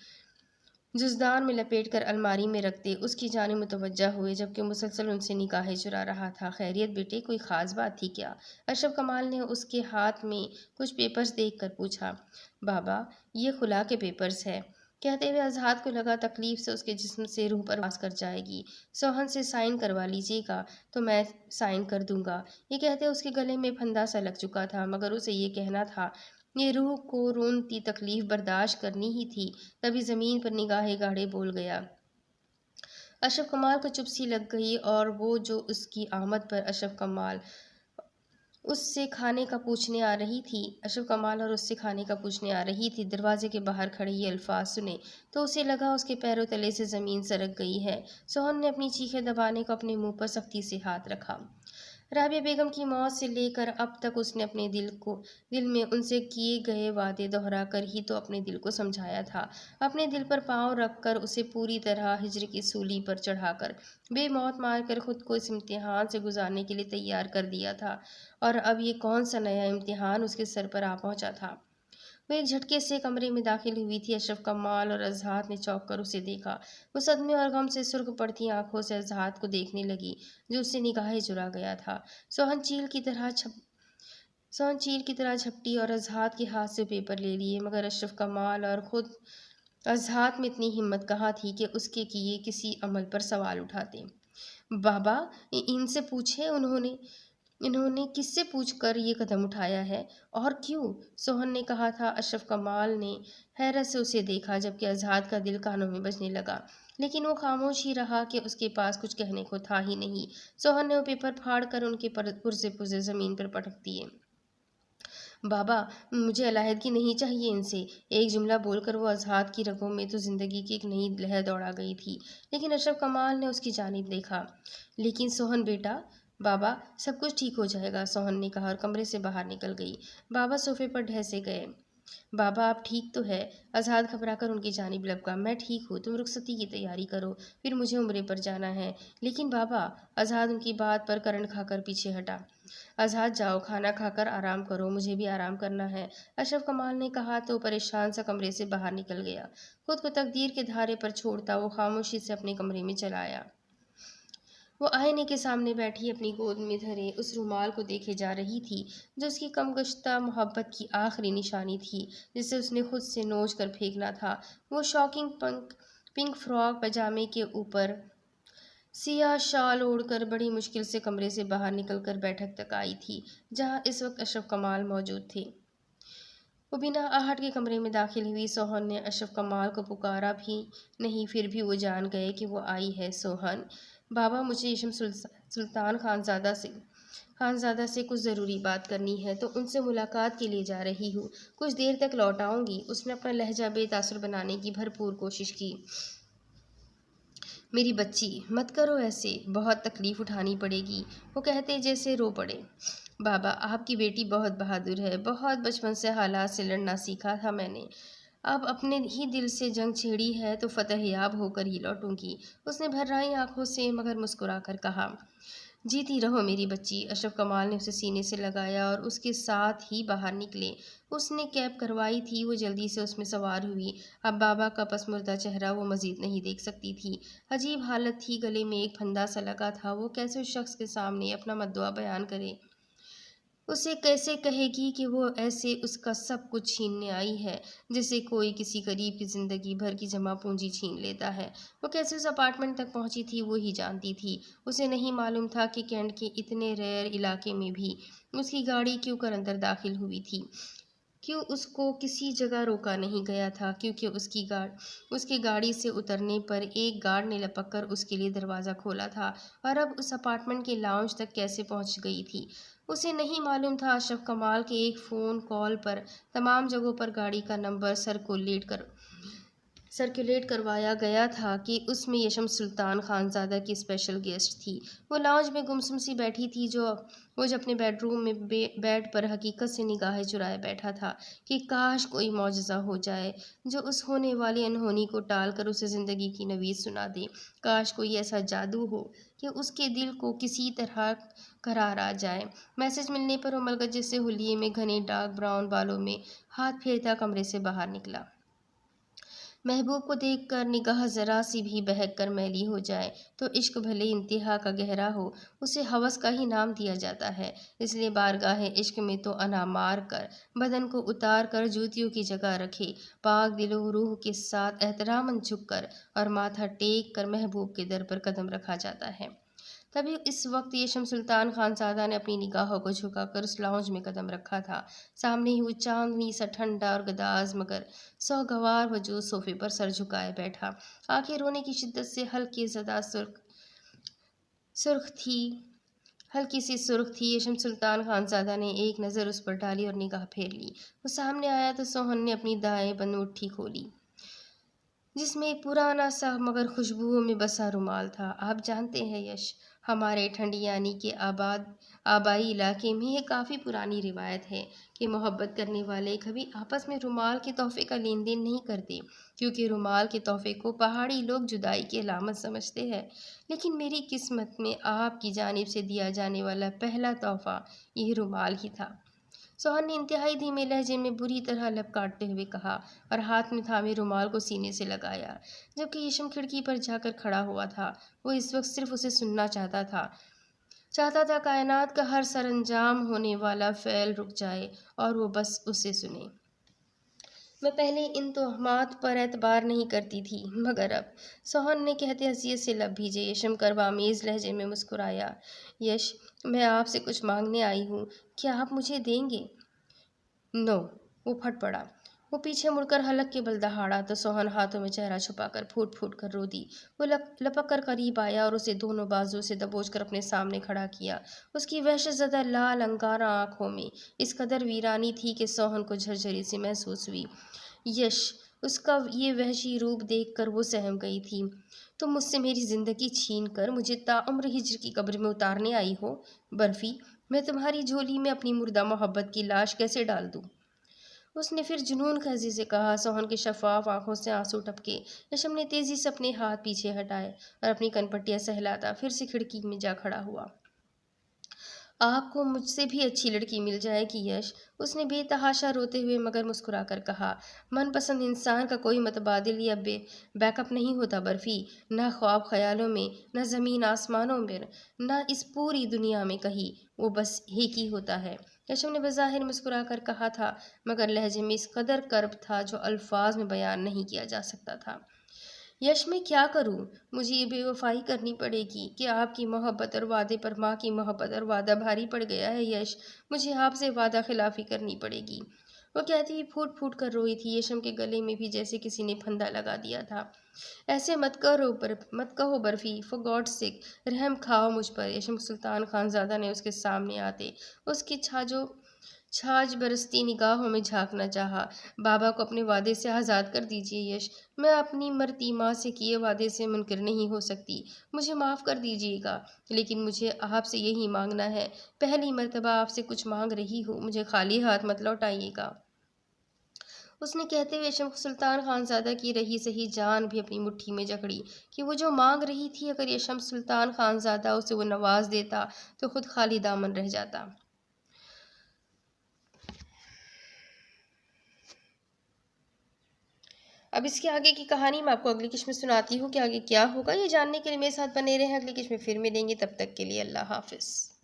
جزدان میں لپیٹ کر الماری میں رکھتے اس کی جانب متوجہ ہوئے، جبکہ مسلسل ان سے نگاہیں چرا رہا تھا۔ خیریت بیٹے، کوئی خاص بات تھی کیا؟ اشرف کمال نے اس کے ہاتھ میں کچھ پیپرز دیکھ کر پوچھا۔ بابا، یہ خلا کے پیپرز ہے، کہتے ہوئے اذہان کو لگا تکلیف سے اس کے جسم سے روح پرواز کر جائے گی۔ سوہن سے سائن کروا لیجیے گا تو میں سائن کر دوں گا۔ یہ کہتے اس کے گلے میں پھندا سا لگ چکا تھا، مگر اسے یہ کہنا تھا، یہ روح کو رونتی تکلیف برداشت کرنی ہی تھی۔ تبھی زمین پر نگاہیں گاڑے بول گیا۔ اشرف کمال کو چپ سی لگ گئی اور وہ جو اس کی آمد پر اشرف کمال اس سے کھانے کا پوچھنے آ رہی تھی دروازے کے باہر کھڑے یہ الفاظ سنے تو اسے لگا اس کے پیروں تلے سے زمین سرک گئی ہے۔ سوہن نے اپنی چیخیں دبانے کو اپنے منہ پر سختی سے ہاتھ رکھا۔ رابعہ بیگم کی موت سے لے کر اب تک اس نے اپنے دل میں ان سے کیے گئے وعدے دہرا کر ہی تو اپنے دل کو سمجھایا تھا، اپنے دل پر پاؤں رکھ کر اسے پوری طرح ہجر کی سولی پر چڑھا کر بے موت مار کر خود کو اس امتحان سے گزارنے کے لیے تیار کر دیا تھا، اور اب یہ کون سا نیا امتحان اس کے سر پر آ پہنچا تھا۔ وہ ایک جھٹکے سے کمرے میں داخل ہوئی تھی۔ اشرف کمال اور اذہان نے چونک کر اسے دیکھا۔ وہ صدمے اور غم سے سرخ پڑتی آنکھوں سے اذہان کو دیکھنے لگی جو اس سے نگاہیں چرا گیا تھا۔ سوہن چیل کی طرح جھپٹی اور اذہان کے ہاتھ سے پیپر لے لیے، مگر اشرف کمال اور خود اذہان میں اتنی ہمت کہاں تھی کہ اس کے کیے کسی عمل پر سوال اٹھاتے۔ بابا، ان سے پوچھیں انہوں نے کس سے پوچھ کر یہ قدم اٹھایا ہے اور کیوں؟ سوہن نے کہا تھا۔ اشرف کمال نے حیرت سے اسے دیکھا، جبکہ اذہان کا دل کانوں میں بجنے لگا، لیکن وہ خاموش ہی رہا کہ اس کے پاس کچھ کہنے کو تھا ہی نہیں۔ سوہن نے وہ پیپر پھاڑ کر ان کے پرزے زمین پر پٹک دیے۔ بابا، مجھے علیحدگی نہیں چاہیے ان سے، ایک جملہ بول کر وہ اذہان کی رگوں میں تو زندگی کی ایک نئی لہر دوڑا گئی تھی، لیکن اشرف کمال نے اس کی جانب دیکھا۔ لیکن سوہن بیٹا، بابا سب کچھ ٹھیک ہو جائے گا، سوہن نے کہا اور کمرے سے باہر نکل گئی۔ بابا صوفے پر ڈھسے گئے۔ بابا آپ ٹھیک تو ہے؟ اذہان گھبرا کر ان کی جانب لپکا۔ میں ٹھیک ہوں، تم رخصتی کی تیاری کرو، پھر مجھے عمرے پر جانا ہے۔ لیکن بابا، اذہان ان کی بات پر کرنٹ کھا کر پیچھے ہٹا۔ اذہان جاؤ، کھانا کھا کر آرام کرو، مجھے بھی آرام کرنا ہے، اشرف کمال نے کہا تو پریشان سا کمرے سے باہر نکل گیا۔ خود کو تقدیر کے دھارے پر چھوڑتا وہ خاموشی سے اپنے کمرے میں چلا آیا۔ وہ آئینے کے سامنے بیٹھی اپنی گود میں دھرے اس رومال کو دیکھے جا رہی تھی جو اس کی کم گشتہ محبت کی آخری نشانی تھی، جسے اس نے خود سے نوچ کر پھینکنا تھا۔ وہ شاکنگ پنک فراک پاجامے کے اوپر سیاہ شال اوڑھ کر بڑی مشکل سے کمرے سے باہر نکل کر بیٹھک تک آئی تھی جہاں اس وقت اشرف کمال موجود تھے۔ وہ بنا آہٹ کے کمرے میں داخل ہوئی۔ سوہن نے اشرف کمال کو پکارا بھی نہیں، پھر بھی وہ جان گئے کہ وہ آئی ہے۔ سوہن، بابا مجھے یشم سلطان خانزادہ سے کچھ ضروری بات کرنی ہے تو ان سے ملاقات کے لیے جا رہی ہوں، کچھ دیر تک لوٹ آؤں گی۔ اس نے اپنا لہجہ بے تاثر بنانے کی بھرپور کوشش کی۔ میری بچی، مت کرو ایسے، بہت تکلیف اٹھانی پڑے گی، وہ کہتے جیسے رو پڑے۔ بابا، آپ کی بیٹی بہت بہادر ہے، بہت بچپن سے حالات سے لڑنا سیکھا تھا میں نے، اب اپنے ہی دل سے جنگ چھیڑی ہے تو فتح یاب ہو کر ہی لوٹوں گی، اس نے بھر آئی آنکھوں سے مگر مسکرا کر کہا۔ جیتی رہو میری بچی۔ اشرف کمال نے اسے سینے سے لگایا اور اس کے ساتھ ہی باہر نکلے۔ اس نے کیپ کروائی تھی، وہ جلدی سے اس میں سوار ہوئی۔ اب بابا کا پسمردہ چہرہ وہ مزید نہیں دیکھ سکتی تھی، عجیب حالت تھی، گلے میں ایک پھندا سا لگا تھا۔ وہ کیسے اس شخص کے سامنے اپنا مدعا بیان کرے، اسے کیسے کہے گی کہ وہ ایسے اس کا سب کچھ چھیننے آئی ہے جیسے کوئی کسی غریب کی زندگی بھر کی جمع پونجی چھین لیتا ہے۔ وہ کیسے اس اپارٹمنٹ تک پہنچی تھی وہ ہی جانتی تھی۔ اسے نہیں معلوم تھا کہ کینٹ کے اتنے ریئر علاقے میں بھی اس کی گاڑی کیوں کر اندر داخل ہوئی تھی، کیوں اس کو کسی جگہ روکا نہیں گیا تھا، کیونکہ اس کی گاڑی سے اترنے پر ایک گارڈ نے لپک کر اس کے لیے دروازہ کھولا تھا، اور اب اس اپارٹمنٹ کے لاؤنج تک کیسے پہنچ گئی تھی۔ اسے نہیں معلوم تھا اشرف کمال کے ایک فون کال پر تمام جگہوں پر گاڑی کا نمبر سرکولیٹ سرکولیٹ کروایا گیا تھا کہ اس میں یشم سلطان خانزادہ کی اسپیشل گیسٹ تھی۔ وہ لاؤنج میں گمسم سی بیٹھی تھی، وہ جو اپنے بیڈ روم میں بیڈ پر حقیقت سے نگاہیں چرائے بیٹھا تھا کہ کاش کوئی معجزہ ہو جائے جو اس ہونے والی انہونی کو ٹال کر اسے زندگی کی نوید سنا دے۔ کاش کوئی ایسا جادو ہو کہ اس کے دل کو کسی طرح قرار آ جائے۔ میسج ملنے پر وہ ملکہ سے حلیے میں گھنے ڈارک براؤن بالوں میں ہاتھ پھیرتا کمرے سے باہر نکلا۔ محبوب کو دیکھ کر نگاہ ذرا سی بھی بہک کر میلی ہو جائے تو عشق بھلے انتہا کا گہرا ہو، اسے ہوس کا ہی نام دیا جاتا ہے۔ اس لیے بارگاہ عشق میں تو انا مار کر، بدن کو اتار کر جوتیوں کی جگہ رکھے، پاک دل و روح کے ساتھ احتراماً جھک کر اور ماتھا ٹیک کر محبوب کے در پر قدم رکھا جاتا ہے۔ تبھی اس وقت یشم سلطان خانزادہ نے اپنی نگاہوں کو جھکا کر اس لاؤنج میں قدم رکھا تھا۔ سامنے ہی وہ چاندنی سا ٹھنڈا اور گداز مگر سوگوار وجود صوفے پر سر جھکائے بیٹھا۔ آنکھیں رونے کی شدت سے ہلکی سی سرخ تھی۔ یشم سلطان خانزادہ نے ایک نظر اس پر ڈالی اور نگاہ پھیر لی۔ وہ سامنے آیا تو سوہن نے اپنی دائیں بند مٹھی کھولی جس میں ایک پرانا سا مگر خوشبوؤں میں بسا رومال تھا۔ آپ جانتے ہیں یش، ہمارے ٹھنڈیانی کے آبائی علاقے میں یہ کافی پرانی روایت ہے کہ محبت کرنے والے کبھی آپس میں رومال کے تحفے کا لین دین نہیں کرتے، کیونکہ رومال کے تحفے کو پہاڑی لوگ جدائی کی علامت سمجھتے ہیں۔ لیکن میری قسمت میں آپ کی جانب سے دیا جانے والا پہلا تحفہ یہ رومال ہی تھا۔ سوہن نے انتہائی دھیمے لہجے میں بری طرح لب کاٹتے ہوئے کہا اور ہاتھ میں تھامے رومال کو سینے سے لگایا، جبکہ یشم کھڑکی پر جا کر کھڑا ہوا تھا۔ وہ اس وقت صرف اسے سننا چاہتا تھا کائنات کا ہر سر انجام ہونے والا فعل رک جائے اور وہ بس اسے سنے۔ میں پہلے ان توہمات پر اعتبار نہیں کرتی تھی، مگر اب، سوہن نے کہتے حیثیت سے لب بھیجے۔ یشم کربامیز لہجے میں مسکرایا، یش، میں آپ سے کچھ مانگنے آئی ہوں، کیا آپ مجھے دیں گے؟ نو، وہ پھٹ پڑا۔ وہ پیچھے مڑ کر حلق کے بل دہاڑا تو سوہن ہاتھوں میں چہرہ چھپا کر پھوٹ پھوٹ کر رو دی۔ وہ لپک کر قریب آیا اور اسے دونوں بازو سے دبوچ کر اپنے سامنے کھڑا کیا۔ اس کی وحشت زدہ لال انگارہ آنکھوں میں اس قدر ویرانی تھی کہ سوہن کو جھرجھری سی محسوس ہوئی۔ یش، اس کا یہ وحشی روپ دیکھ کر وہ سہم گئی تھی۔ تم مجھ سے میری زندگی چھین کر مجھے تاعمر ہجر کی قبر میں اتارنے آئی ہو؟ برفی، میں تمہاری جھولی میں اپنی مردہ محبت کی لاش کیسے ڈال دوں؟ اس نے پھر جنون خیزی سے کہا۔ سوہن کے شفاف آنکھوں سے آنسو ٹپکے۔ یشم نے تیزی سے اپنے ہاتھ پیچھے ہٹائے اور اپنی کنپٹیاں سہلاتا پھر سے کھڑکی میں جا کھڑا ہوا۔ آپ کو مجھ سے بھی اچھی لڑکی مل جائے گی یش، اس نے بے تحاشا روتے ہوئے مگر مسکرا کر کہا۔ من پسند انسان کا کوئی متبادل یا بیک اپ نہیں ہوتا برفی، نہ خواب خیالوں میں، نہ زمین آسمانوں میں، نہ اس پوری دنیا میں کہیں، وہ بس ایک ہی ہوتا ہے۔ یشم نے بظاہر مسکرا کر کہا تھا، مگر لہجے میں اس قدر کرب تھا جو الفاظ میں بیان نہیں کیا جا سکتا تھا۔ یش، میں کیا کروں؟ مجھے یہ بے وفائی کرنی پڑے گی کہ آپ کی محبت اور وعدے پر ماں کی محبت اور وعدہ بھاری پڑ گیا ہے یش، مجھے آپ سے وعدہ خلافی کرنی پڑے گی۔ وہ کہتی ہوئی پھوٹ پھوٹ کر روئی تھی۔ یشم کے گلے میں بھی جیسے کسی نے پھندا لگا دیا تھا۔ ایسے مت کہو برفی، فار گاڈ سیک، رحم کھاؤ مجھ پر۔ یشم سلطان خانزادہ نے اس کے سامنے آتے اس کی چھاج برستی نگاہوں میں جھانکنا چاہا۔ بابا کو اپنے وعدے سے آزاد کر دیجیے یش، میں اپنی مرتی ماں سے کیے وعدے سے منکر نہیں ہو سکتی، مجھے معاف کر دیجیے گا، لیکن مجھے آپ سے یہی مانگنا ہے، پہلی مرتبہ آپ سے کچھ مانگ رہی ہوں، مجھے خالی ہاتھ مت لوٹائیے گا۔ اس نے کہتے ہوئے یشم سلطان خانزادہ کی رہی سہی جان بھی اپنی مٹھی میں جکڑی کہ وہ جو مانگ رہی تھی، اگر یشم سلطان خانزادہ اسے وہ نواز دیتا تو خود خالی دامن رہ جاتا۔ اب اس کے آگے کی کہانی میں آپ کو اگلی قسط میں سناتی ہوں کہ آگے کیا ہوگا۔ یہ جاننے کے لیے میرے ساتھ بنے رہیں۔ اگلی قسط میں پھر ملیں گے، تب تک کے لیے اللہ حافظ۔